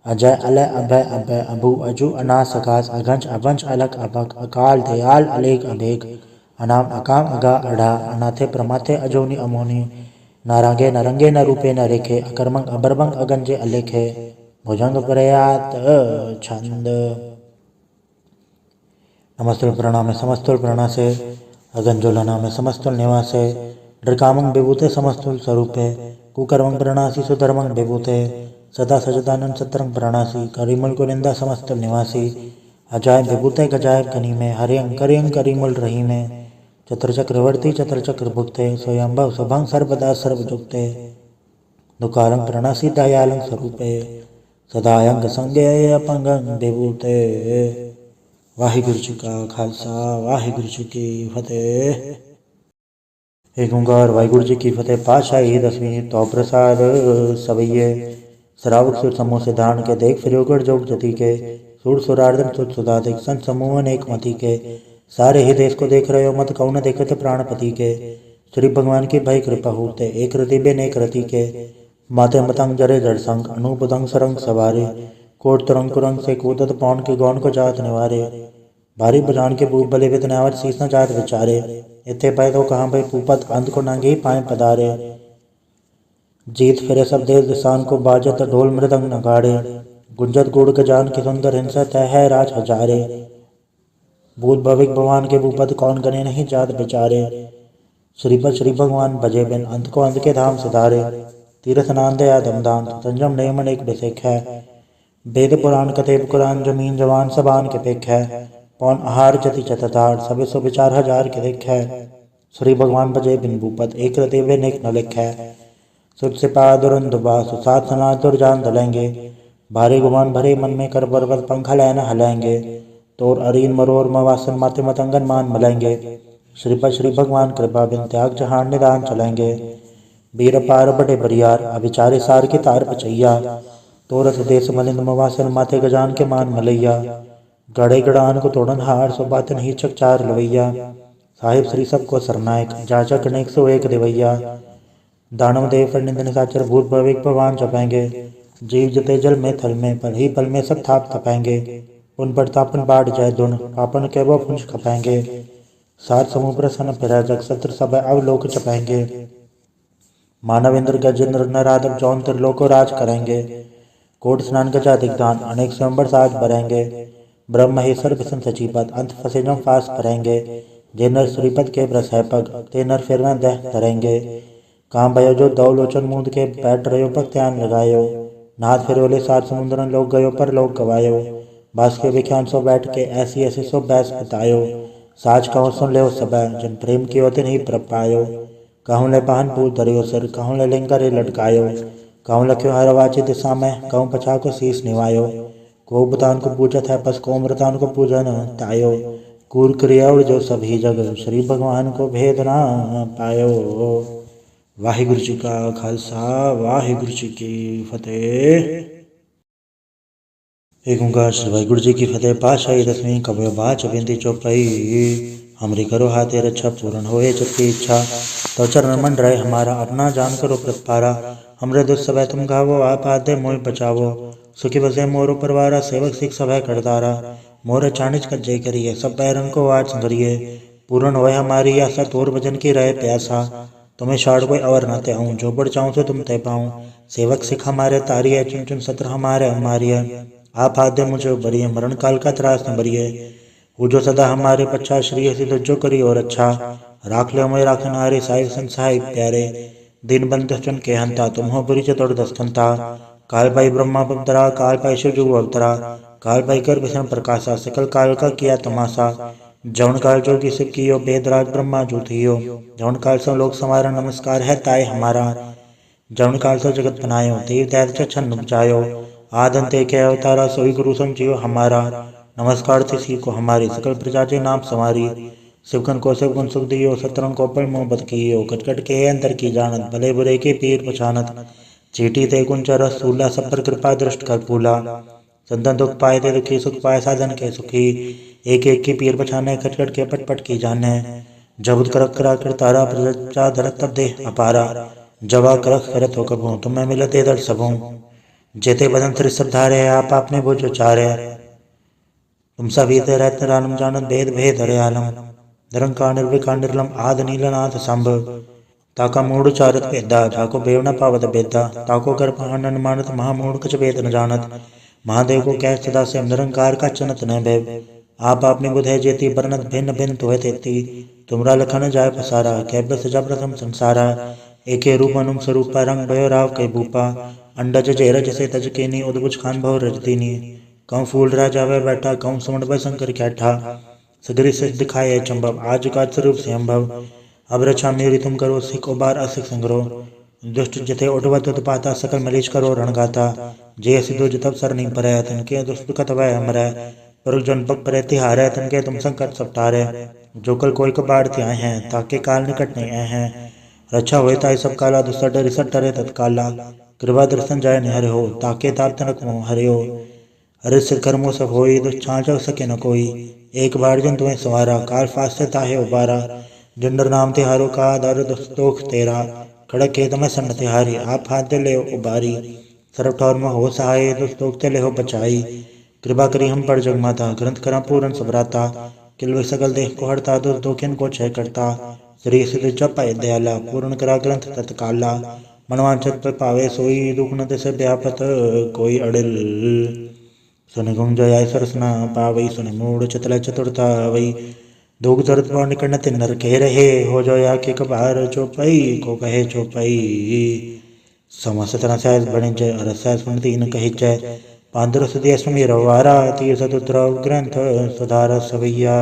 अजय अलय अभय अभय अभु अजु अनास सकाश अघंच अभंच अलक अभक अकाल दयाल अलेख अभेक अनाम अकाम अगा अढ़ा अनाथे प्रमाथे अजोनी अमोनी नारागे नरंगे न रूपे न रेखे अकर्मंग अबरबंग अगंजे अलेखे भुजंग प्रयात छंद। नमस्तुल प्रणाम समस्तुल प्रणासे अगंजुल नामे समस्तुल निवासे ड्रकामंग विभूते समस्तुल स्वरूपे कुकर्मंग प्रणासी सुधर्मंग विभूते सदा सजदानंद सत्रंग प्रणासी करीमुल कुनिंदा समस्तुल निवासी अजायब विभूते गजायब गनी में हरियंग करियंग करीमुल रही में चतर चक्रवर्ती चतर चक्र भुक्ते स्वयंभव सभंग सर्वदा सर्वजुक्ते दुकारंग प्रणासी दयालंग स्वरूपे सदायंग संगे अपंगंग विभूते। वाहिगुरु जी का खालसा वाहिगुरु जी की फतेह। एक ओंकार वाहिगुरु जी की फतेह। पातशाही 10वीं तो प्रसाद सवैये श्रावक सुर समूह से धारण के देख फिर जोग जति के सुर सुरार्दन सुत सुधाधिक संत समूह एक मति के सारे ही देश को देख रहे हो मत कौन देखते प्राणपति के श्री भगवान की भय कृपा होते एक रति बे नेक रति के माथे मतंग जरे जड़ संग अनुपतंग सरंग सवारे कोट तरंग कुरंग से कूदत पौन के गौन को जात निवारे भारी बजान के भूप बले वितनावर शीस न जात विचारे इथे पै तो कहाँ भाई पूपत अंत को नंगे ही पाए पधारे जीत फिरे सब देश दिशान को बाजत ढोल मृदंग नगाड़े गुंजत गुड़ गजान के सुंदर हिंसा तय है राज हजारे भूत भविक भगवान के भूपत कौन गने नहीं जात बेचारे श्रीपद श्री भगवान भजे बिन अंत को अंत के धाम सिधारे तीर्थ नांद या दमदान संजम नियमन एक बिसेख है वेद पुराण कथेब कुरान जमीन जवान सबान के पेख है पौन आहार जति चततार सबे सो विचार हजार के देख है श्री भगवान भजे बिन भूपत एक रते वे नेक न लिख है सुत से पादुरन दुबा सुसात सना दुर्जान दलेंगे भारे गुमान भरे मन में कर बरबत पंखा लैन हलेंगे तोर अरीन मरोर मवासन माते मतंगन मान मलेंगे श्रीपद श्री भगवान कृपा बिन त्याग जहान निदान चलेंगे वीर पार बड़े बरियार अभिचारे सार के तार पचैया तोरत देश मलिंद मवासन माथे गजान के मान मलैया गड़े गड़ान को तोड़न हार सो बात नहीं चकचार लवैया साहिब श्री सबको सरनायक जाचक अनेक सो एक देवैया दानव देव पर निंदन साचर भूत भविक भगवान जपेंगे जीव जते जल में थल में पर ही पल में सब थाप तपेंगे उन पर तापन बाढ़ जाय दुन पापन के वो पुंज खपेंगे सात समूह प्रसन्न फिर जग सत्र सब अवलोक चपेंगे मानव इंद्र गजेंद्र नराधव जौन त्रिलोको राज करेंगे कोट स्नान गजा दिग्दान अनेक स्वयंवर साज भरेंगे ब्रह्म महेश्वर विष्णु सचिपद अंत फसे जम फास भरेंगे जे नर श्रीपद के ब्रस है पग ते नर फिर न दह धरेंगे काम भयो जो दौ लोचन मूंद के बैठ रहो पग ध्यान लगायो नाथ फिरोले सात समुद्रन लोग गयो पर लोग गवायो बास के विख्यान सो बैठ के ऐसी ऐसी सो बैस बतायो साज कहो सुन ले सब जिन प्रेम की होते नहीं प्रप पायो कहूँ ले पाहन पूत धरियो सिर कहूँ ले लिंगर लटकायो कहूँ लख्यो हर वाची दिशा में कहूँ पछा को शीस निवायो को बतान को पूजत है पस को मृतान को पूजन तायो कूर क्रिया जो सभी जग श्री भगवान को भेद ना पायो। वाहिगुरु जी का खालसा वाहिगुरु जी की फतेह। एक ओंकार श्री वाहिगुरु जी की फतेह। पातशाही दसवीं कवि बाच बिंदी चौपाई। हमरी करो हाथे रक्षा पूर्ण होए जबकि इच्छा तो चरण मन रहे हमारा अपना जान करो प्रतपारा। हमरे दुष्ट सब तुम गावो आप आदे मोह बचावो सुखी बसे मोरो परवारा सेवक सिख सब करदारा। मोर चाणिज कज्जे करिए सब बैरन को आज संगरिए पूर्ण होए हमारी आशा तोर भजन की रहे प्यासा। तुम्हें छाड़ कोई अवर न ते आऊँ जो बढ़ चाहूँ तो तुम ते पाऊँ। सेवक सिख हमारे तारिये चुन चुन सत्र हमारे हमारिये आप आदे मुझे बरिए मरण काल का त्रास न बरिए। वो जो सदा हमारे पच्छा श्री हसी जो करी और अच्छा राख ले मोए राखन हारे साहिब संसाई प्यारे। दिन बंद चुन के हंता तुम हो बुरी चतुर दस्कंता। काल पाई ब्रह्मा पवतरा काल पाई शिव जुग अवतरा काल पाई कर विष्णु प्रकाशा सकल काल का किया तमाशा। जौन काल जोगी शिव कियो वेदराज ब्रह्मा जो थियो जौन काल सो लोक समारा नमस्कार है ताय हमारा। जौन काल सो जगत बनायो देव दैत छन उपजायो आदंते के अवतारा सोई गुरु समझियो हमारा। नमस्कार तिसी को हमारी सकल प्रजा जे नाम समारी। शिवगन को शिवगुण सुख दियो सतरन को पर मोहब्बत कियो कटकट के अंदर की जानत भले बुरे के पीर पछानत। चीटी ते कुंचर सूला सब पर कृपा दृष्ट कर फूला। संतन दुख पाए ते दुखी सुख पाए साधन के सुखी। एक एक की पीर पछाने खटखट के पटपट की जाने। जब कर करा कर तारा प्रजा धरत तब दे अपारा। जवा करख करत हो कबू तुम्हें मिलते दर सबों। जेते बदन श्री सब धारे आप आपने वो जो चारे। तुम सभी ते रहते रानम जानत भेद भेद हरे आलम। निरंकार निर्विकार निर्लम आद नीलनाथ संभ। ताका मूढ़ चारत भेदा जाको बेव न पावत बेदा। ताको कर पहानन मानत महामूढ़ कछ भेद न जानत। महादेव को कह सदा से निरंकार का चनत न भय। आप आपने बुधे जेती बरनत भिन्न भिन्न तुहे तेती। तुमरा लखन जाय पसारा कैब सजा प्रथम संसारा। एके रूप अनुम स्वरूपा रंग भयो राव के भूपा। अंडज जेरज से तज केनी उद्भुज खान भव रजदीनी। कहूँ फूल राजा वह बैठा कहूँ सुमण भय शंकर कैठा। सगरी से दिखाए चंबव आज का स्वरूप से अम्भव। अब रक्षा मेरी तुम करो सिख उबार असिख संग्रो। दुष्ट जथे उठवत उत्पाता सकल मरीज करो रणगाता। जे सिद्धो जतब सर नहीं परै तनके दुष्ट कत वह हमरै। पर जन पग परे तिहारै तनके तुम संकट सब टारे। जो कल कोई कबाड़ त्याए हैं ताके काल निकट नहीं आए हैं। रक्षा हुए ताई सब काला दुष्ट डर रिसट टरे तत्काला। कृपा दर्शन जाय निहर हो ताके ताप तनक मोह हरे हो। अरे सिर कर्मो सब होई दुष्ट छाँच सके न कोई। एक बार जन तुम्हें सवारा काल फास्ट ताहे उबारा। जिंदर नाम तिहारो का दर दुख तेरा, खड़क खेत में सन्न तिहारी, आप हाथ दे ले उबारी, सरब ठौर में हो सहाय, दुख ते ले हो बचाई, कृपा करी हम पर जग माता, ग्रंथ करा पूरन सबराता, किलवे सकल देह को हरता, दुख दोखिन को क्षय करता, श्री सिद्ध जप दयाला, पूर्ण करा ग्रंथ तत्काला, मनवांचत पर पावे सोई, दुख न तिस व्यापत कोई अड़िल, सुन गुंग जय सरसना पावई, सुन मूड चतुर चतुरता वही, दुख दर्द पर निकट तिन नर कह रहे, हो जोया के कबार चौपाई, को कहे चौपाई, समस्त सहज बणिज रस स्मृति न कही जय, पांदर सुदिय सुमी रवारा, तीर सतुद्र ग्रंथ सुधार सवैया,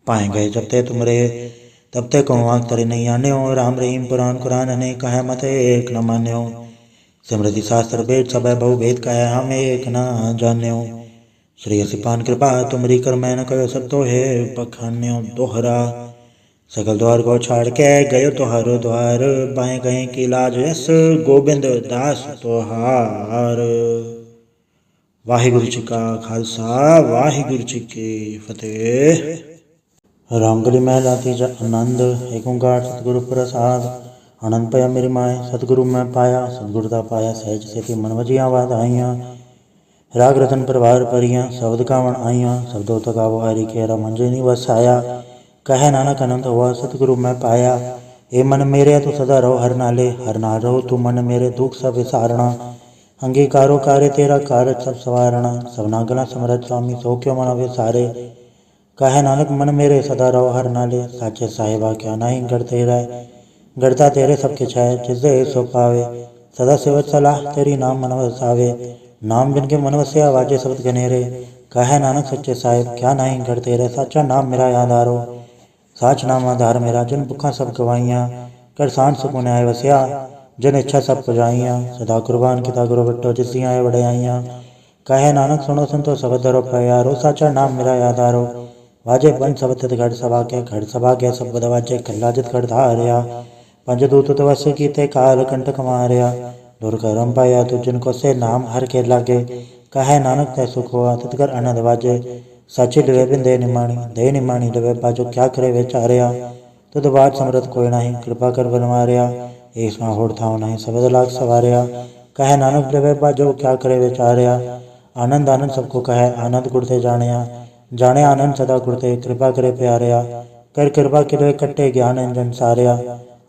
पाए गए जब ते तुमरे तब ते कौन वाक तरे नहीं आन्यो, राम रहीम पुराण कुरान अनेक कहे मत एक न मान्यो, स्मृति शास्त्र वेद सब बहु भेद कहे हम एक न जान्यो, श्री सिपान कृपा तुमरी कर मैं न कहो सब तो है पखान्यो दोहरा, सकल द्वार को छाड़ के गयो तोहारो द्वार, बाएं गए की लाज यस गोबिंद दास तोहार। वाहिगुरु जी का खालसा, वाहिगुरु जी की फतेह। रामगढ़ी महला तीजा आनंद, एक ओंकार सतगुरु प्रसाद, आनंद पाया मेरी माए सतगुरु मैं पाया, सतगुरु दा पाया सहज सेती मन वजिया वाधाइयाँ, राग रतन परिवार परियाँ शब्द गावन आइयाँ, शब्दों तगावो हरि केरा मंजे नहीं वसाया, कहे नानक अनंत हुआ सतगुरु मैं पाया, ए मन मेरे तू सदा रहो हर नाले, हर नाल रहो तू मन मेरे दुख सब विसारणा, अंगीकारो कार्य तेरा कार्य सब सवारणा, सबना गला समरथ स्वामी सो क्यों मन विसारे, कहे नानक मन मेरे सदा रहो हर नाले, साचे साहिबा क्या नहीं गढ़ते रह, गढ़ता तेरे सबके छाए जिसे सो पावे, सदा सेवत सलाह तेरी नाम मन वसावे, नाम जिनके मन वस्या वाजे शब्द घनेरे, कहे नानक सच्चे साहिब क्या नहीं गढ़ते रह, साचा नाम मेरा आधारो, साच नाम आधार मेरा, जिन भुखा सब गवाइयाँ, कर सांझ सुकुन आए वस्या, जिन इच्छा सब पुजाइयाँ, सदा कुर्बान किता गुरु बट्टो जिसियाँ आए वड़ाइयाँ, कहे नानक सुनो संतो सब धरो प्यारो, साचा नाम मेरा आधारो, वाजे पंच सब तित घड़ सभा के सब वाजे कल्ला जित घड़ धारिया, पंचदूत तवस की ते काल कंटक मारिया, दुर्कर्म पाया तु जिनको से नाम हर के लागे, कहे नानक तै सुख हुआ तितकर आनंद वाजे, सच्ची डवे बिन दे निमाणी डवे बाजो क्या करे बेचारिया, तुद बात समरथ कोई नहीं कृपा कर बनवारिया, ऐसा होड़ थाव नहीं सबद लाख सवारिया, कहे नानक डवे बाजो क्या करे बेचारिया, आनंद आनंद सबको कहे आनंद गुड़ते जानिया, जाने आनंद सदा गुड़ते कृपा करे प्यारिया, कर कृपा किले कट्टे ज्ञान अंजन सारिया,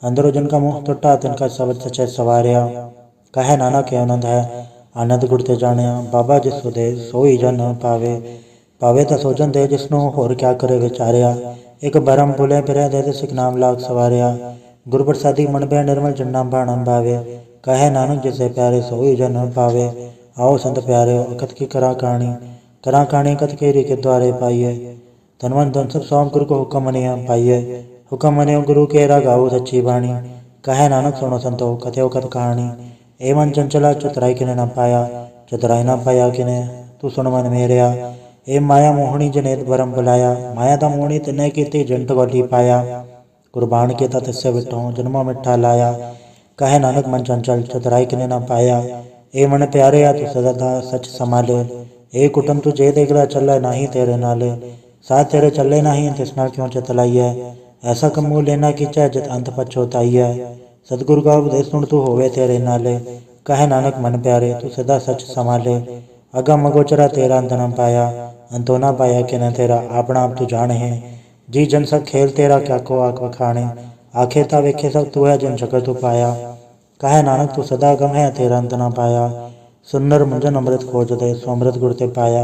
अंदरो जिनका मुँह टुटा तिनका शब्द सचे सवारिया, कहे नानक के आनंद है आनंद गुड़ते जानिया, बाबा जिसो दे सोई जन पावे, पावे तो सोजन दे जिसनो होर क्या करे विचारिया, एक भरम भूले फिरे दे सिख नाम लाख सवारिया, गुरु प्रसादी मन बे निर्मल जन्ना बाणम भावे, कहे नानक जिसे प्यारे सोई जन पावे, आओ संत प्यारे अकथ की करा कहानी कथ केरी के द्वारे पाइये, धनवन धन सब सौंप गुरु को हुक्म मनिया पाइये, हुक्म मनियो गुरु के गाओ सच्ची बाणी, कहे नानक सुनो संतो कथो कथ कहानी, ए मन चंचला चतुराई किने न पाया, चतुराई न पाया किने तू सुन मन मेरिया, ए माया मोहनी जनेत भरम बुलाया, माया दा मोहनी तिने कीती जंत गली पाया, कुर्बान के तिस्से बिठो जन्मों मिठा लाया, कहे नानक मन चंचल चतुराई किने न पाया, ए मन प्यारे आ तू सदा सच संभाले, ए कुटुम तुझे देखला चले नहीं तेरे नाले, साथ तेरे चले नहीं तिसना क्यों चतलाई है, ऐसा कमू लेना की चाह जित अंत पछोताई है, सतगुरु का उपदेश सुन तू होवे तेरे नाले, कहे नानक मन प्यारे तू सदा सच संभाले, अगम अगोचरा तेरा अंत न पाया, अंतो न पाया कि न तेरा अपना आप तू जाने है, जी जन सब खेल तेरा क्या को आख वखाणे, आखे ता वेखे सब तू है जन शकर तू पाया, कहे नानक तू सदा गम है तेरा अंत न पाया, सुंदर मुंजन अमृत खोज दे सोमृत गुर ते पाया,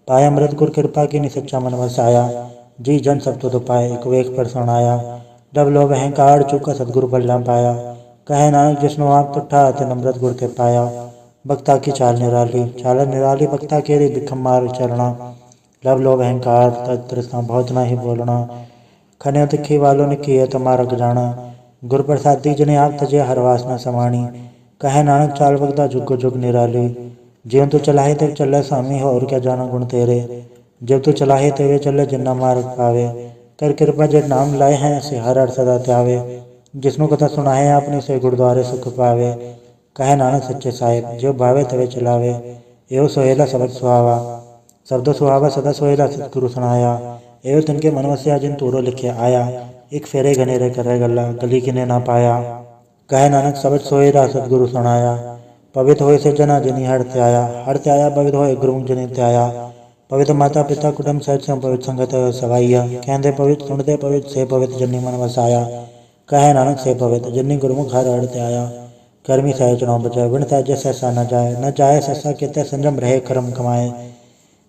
पाया अमृत गुर कृपा की नि सच्चा मन वसाया, जी जन सब तो पाए एक वेख पर सुनाया, जब लोभ अहंकार चुका सतगुरु बल्ला पाया, कहे नानक जिसनो आप तुठा तिन अमृत गुर ते पाया, भक्ता की चाल निराली भक्ता केरी बिखम मार चलना, लब लोभ अहंकार तृष्णा बहुत ना ही बोलना, खने तिखी वालों ने किए तुम्हारा जाना, गुर प्रसादी जिन्हें आप तजे हर वासना समाणी, कहे नानक चाल भगता जुग जुग निराली, ज्यों तू चलाहे ते चले स्वामी हो और क्या जाना गुण तेरे, जब तू चलाहे तेवे चले जिन्ना मार्ग पावे, कर कृपा जब नाम लाए हैं से हर हर सदा त्यावे, जिसनु कथा सुनाए अपनी से गुरुद्वारे सुख पावे, कहे नानक सच्चे साहिब जो भावे तवे चलावे, एवं सोहेला शब्द सुहावा, शब्द सुहावा सदा सोहेला सतगुरु सुनाया, एवं तिनके मन वसिया जिन तूरो लिखे आया। एक फेरे घनेरे करे गला गली किने ना पाया। कहे नानक सबद सोए रा सतगुरु सुनाया। पवित्र होए से जना जिनी हड़ते आया पवित्र होए गुरु जिनी त्याया। पवित्र माता पिता कुटुंब सहित पवित्र संगत सवाइया। कहते पवित्र सुनते पवित्र से पवित्र जिनी मन वसाया। कहे नानक से पवित्र जिनी गुरुमुख हर हड़ते आया। कर्मी सह चुनाव बचाए विण त्याजे सहसा न जाए सहसा कहते संजम रहे कर्म कमाए।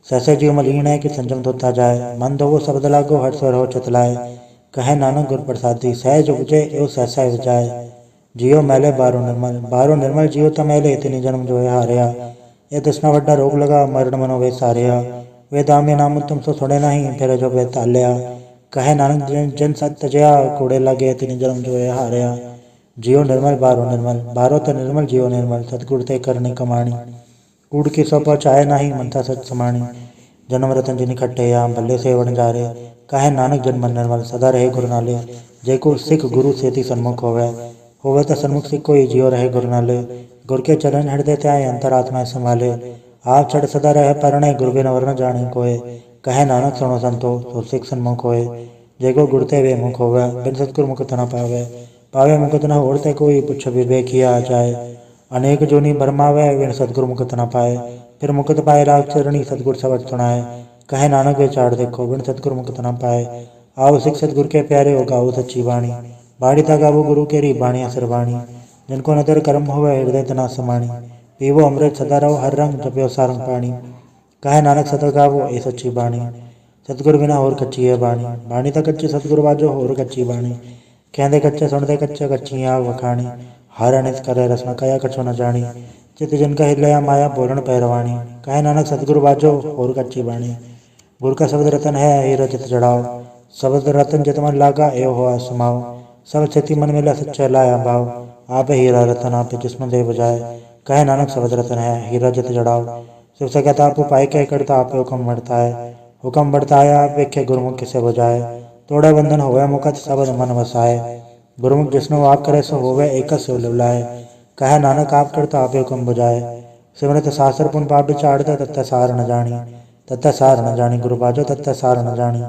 सहसे जीव मलीन है कि संजम धोता जाए। मन धोवो शब्द लागो हर स्वर हो चितलाए। कहे नानक गुर प्रसादी सहज उपजे एवं सहसा विचाए। जियो मैले बारो निर्मल जियो त मैले इतनी जन्म जो है हारिया। ये तृष्णा वड्डा रोग लगा मरण मनो वे सारिया। वे दामे नाम तुम सो सुने नहीं फिर जो वे तालिया। कहे नानक जन सत तजया कूड़े लगे इतनी जन्म जो है हारिया। जियो निर्मल बारो त निर्मल जियो निर्मल सतगुर ते करनी कमाणी। कूड़ की सौ पहुँचाए नाही मनता सच समाणी। जन्म रतन जिन खट्टे या भले से वण जारे। कहे नानक जन्म निर्मल सदा रहे गुरु नाले। जय को सिख गुरु सेति सन्मुख होवे तो सन्मुख सिख कोई जियो रहे गुरु नाले। गुर के चरण हृदय त्याय अंतरात्मा संभाले। आप छड़ सदा रहे परणे गुरु बिन वर्ण जाने कोय। कहे नानक सुनो संतो सो सिख सन्मुख होए। जय को गुरते वे मुख होवे बिन सतगुर मुकुत न पावे मुकुत न होड़ते कोई पुछ विवेक किया जाए। अनेक जोनी भरमावे विण सतगुर मुकुत न पाए। फिर मुकुत पाए राग चरणी सतगुर सबद सुनाए। कहे नानक विचार देखो विण सतगुर मुकुत न पाए। आओ सिख सतगुर के प्यारे हो गाओ सच्ची बाणी। बाड़ी था गावो गुरु केरी बाणिया सरबाणी। जिनको नदर कर्म होवे हृदय तना समाणी। पीवो अमृत सदा रहो हर रंग जप्यो सारंग पाणी। कहे नानक सदा गावो ए सच्ची बाणी। सतगुर बिना होर कच्ची है बाणी। बाणी था कच्ची सतगुर बाजो होर कच्ची बाणी। कहते कच्चे सुनते कच्चे कच्ची आग वखाणी। हर अनित करे रसना कया कछो न जानी। चित जिनका हिलया माया बोलन पैरवाणी। कहे नानक सतगुरु बाजो होर कच्ची बाणी। गुर का शब्द रतन है हीरा चित जड़ाओ। शब्द रतन जित मन लागा एव हो समाओ। सब स्थिति मन मिला सच्चा लाया भाव। आप हीरा रतन आप जिसम दे बजाए। कहे नानक शब्द रतन है हीरा जित जड़ाओ। शिव से कहता आप उपाय कह करता आप हुक्म बढ़ता है। हुक्म बढ़ता है आप वेखे गुरुमुख किसे बजाए। तोड़ा बंधन होवे मुकत शब्द मन वसाए। गुरुमुख जिसनो आप करे सो होवे एक से लिवलाए। कहे नानक आप करता आप हुक्म बुझाए। सिमरत शास्त्र पुन पाप विचारता तत्त सार न जानी। तत्त सार न जानी गुरु बाजो तत्त सार न जानी।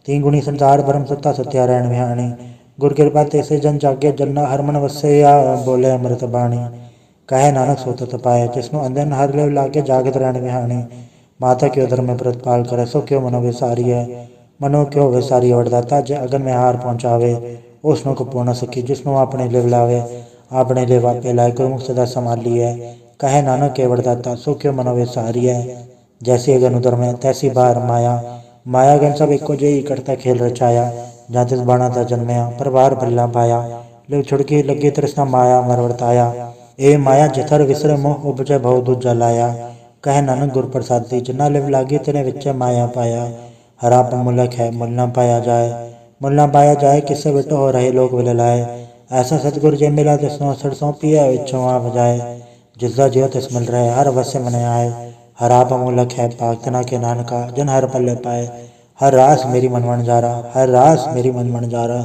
तीन गुणी संसार भरम सत्ता सत्यारायण विहाणी। गुर कृपा ते से जन जागे जन्ना हर मन वसे या बोले अमृत बाणी। कहे नानक सो तत पाए जिसनो अंधन हर ले लागे जागत रहन विहाणी। माता क्यों धर्म में प्रतिपाल करे सो क्यों मनो विसारी है। मनो क्यों विसारी वरदाता जे अगन में हार पहुँचावे। उसनो को पूर्ण सखी जिसनो अपने ले लावे। अपने ले वापे लाए गुरुमुख सदा संभाली है। कहे नानक के वरदाता सो क्यों मनो विसारी है। जैसी अगन उदर में तैसी बार माया। माया गन सब एको जेई करता खेल रचाया। जहाँ तिस बाणा था जन्मया पर बार भल्ला पाया। लिव छुड़की लगी तृष्णा माया मरवर्ताया। ए माया जिथर विसरे मोह उपजे भव दूजा लाया। कहे नानक गुर प्रसादी जिना लिव लागी तिने विच्चे माया पाया। हराप मुलक है मुल न पाया जाए किससे बिटो हो रहे लोग विल लाए। ऐसा सतगुर जे मिला तिसनो सरसों पिया इच्छो आ बजाए। जिसदा जियो तिस मिल रहे हर वश्य मने आए। हराप मुलक है पाक तना के नानका जन हर पल्ले पाए। हर रास मेरी मन मन जारा हर रास मेरी मन मन जारा।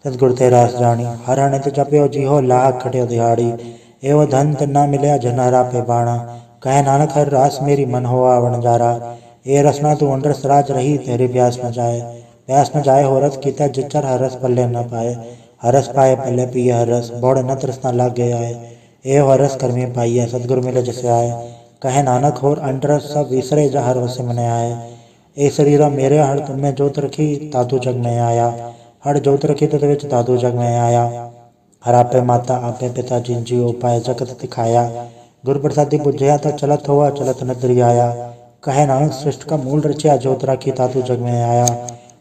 सतगुर ते रास जानी हर हणित जप्यो जिहो लाख खटियो दिहाड़ी। एवं धन तिन्ना मिलया जन हरा पे बाणा। कहे नानक हर रास मेरी मन हो आवण जारा। ए रसना तू अंडरस राज रही तेरी प्यास न जाए हो रस कीता जिचर हरस पल्ले न पाए। हरस पाए पल्ले पिए हरस बौड़ न तृष्णा लागे आए। ए हरस कर्मी पाइए सतगुर मिले जैसे आए। कहे नानक होर अंडरस सब विसरे जा हर वसे मने आए। ए शरीरा मेरे हर तुम में जोत रखी तातू जग में आया। हर जोत रखी तत विच तातू जग में आया। हर आपे माता आपे पिता जिन जी उपाय जगत दिखाया। गुरु प्रसादी बुझया तो चलत हुआ चलत नदरी आया। कहे नानक सृष्ट का मूल रचिया जोत राखी तातू जग में आया।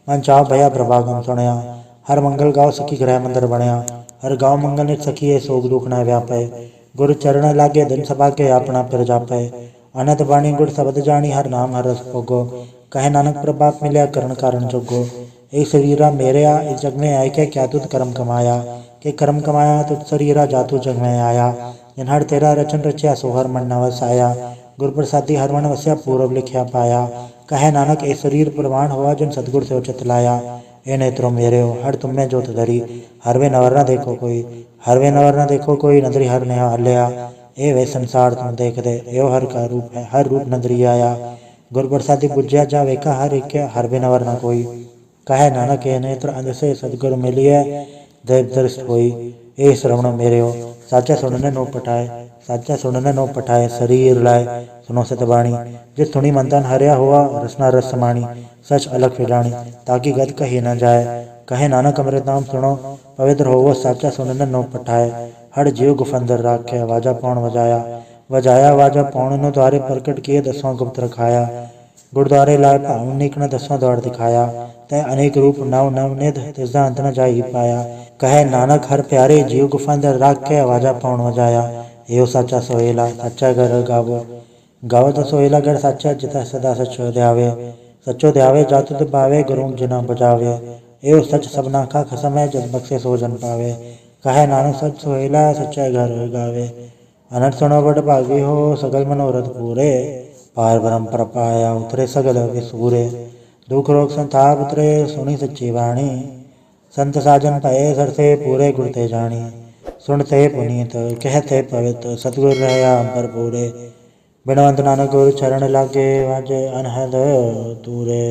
मन चाव भया प्रभागम सुनया। हर मंगल गाँव सखी गृह मंदिर बनया। हर गाँव मंगल नित सखी सोग दुख न व्यापे। गुरु चरण लागे दिन सभा के अपना फिर जापे। अनंत बाणी गुर शब्द जानी हर नाम हर रस भोगो। कहे नानक प्रभाप मिलया करण कारण जोगो। एक शरीरा मेरे इस जग में आय क्या तुझ कर्म कमाया। के कर्म कमाया तुझ शरीरा जातु जग में आया। जिन हर तेरा रचन रचिया सोहर मन न वसाया। गुर प्रसादी हर मन वस्या पूर्व लिखया पाया। कहे नानक ए शरीर प्रमाण हुआ जिन सतगुर से उचित लाया। ए नेत्रों मेरे हो हर तुम में जोत धरी। हर वे नवर न देखो कोई नदरी हर ने हाल्या। ए वे संसार तुम देख दे एव हर का रूप है हर रूप नदरी आया। गुर प्रसादी बुझ्या जा वेका हर एक हर वे नवर न कोई। कहे नानक ये नेत्र अंध से सदगुरु मिलिए देव दृष्ट होई। ए श्रवण मेरेओ साचा सुनने नो पठाए, साचा सुनने नो पठाए शरीर लाए सुनो सतबाणी। जिस सुनी मंथन हरिया हुआ रसना रस समाणी, सच अलग फिराणी ताकि गद कही न जाए। कहे नानक अमृत नाम सुनो पवित्र होवो साचा सुनने नो पठाए। हर जीव गुफंदर राखे वाजा पौन वजाया, वजाया वाजा पौन नो द्वारे प्रकट किए दसवां गुप्त रखाया। गुरुद्वारे लाए भाव निकन दसवां द्वार दिखाया, तय अनेक रूप नव नव निध तिसदा अंत न जाई पाया। कहे नानक हर प्यारे जीव गुफंदर राखे वाजा पौन वजाया। एव साचा सोहेला सच्चा घर गावो, गावो तो सोहेला घर साचा जिता सदा सचो ध्यावे। सचो ध्यावे जातु दबावे गुरु जिना बजावे। एव सच सबना का खसम है जब बख्शे सो जन पावे। कहे नानक सच सोहेला सच्चा घर गावे। अनंत सुनो बड़ भागी हो सगल मनोरथ पूरे। पार ब्रह्म पर पाया उतरे सगल विसूरे। दुख रोग संताप उतरे सुनी सच्ची वाणी। संत साजन भये सरसे पूरे गुर ते जानी। सुनते पुनीत कहते पवित्र सतगुर रहया अंबर पूरे। बिनवंत नानक गुर चरण लागे वाजे अनहद तूरे।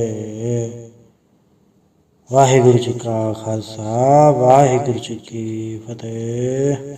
वाहिगुरु जी का खालसा वाहिगुरु जी की फतेह।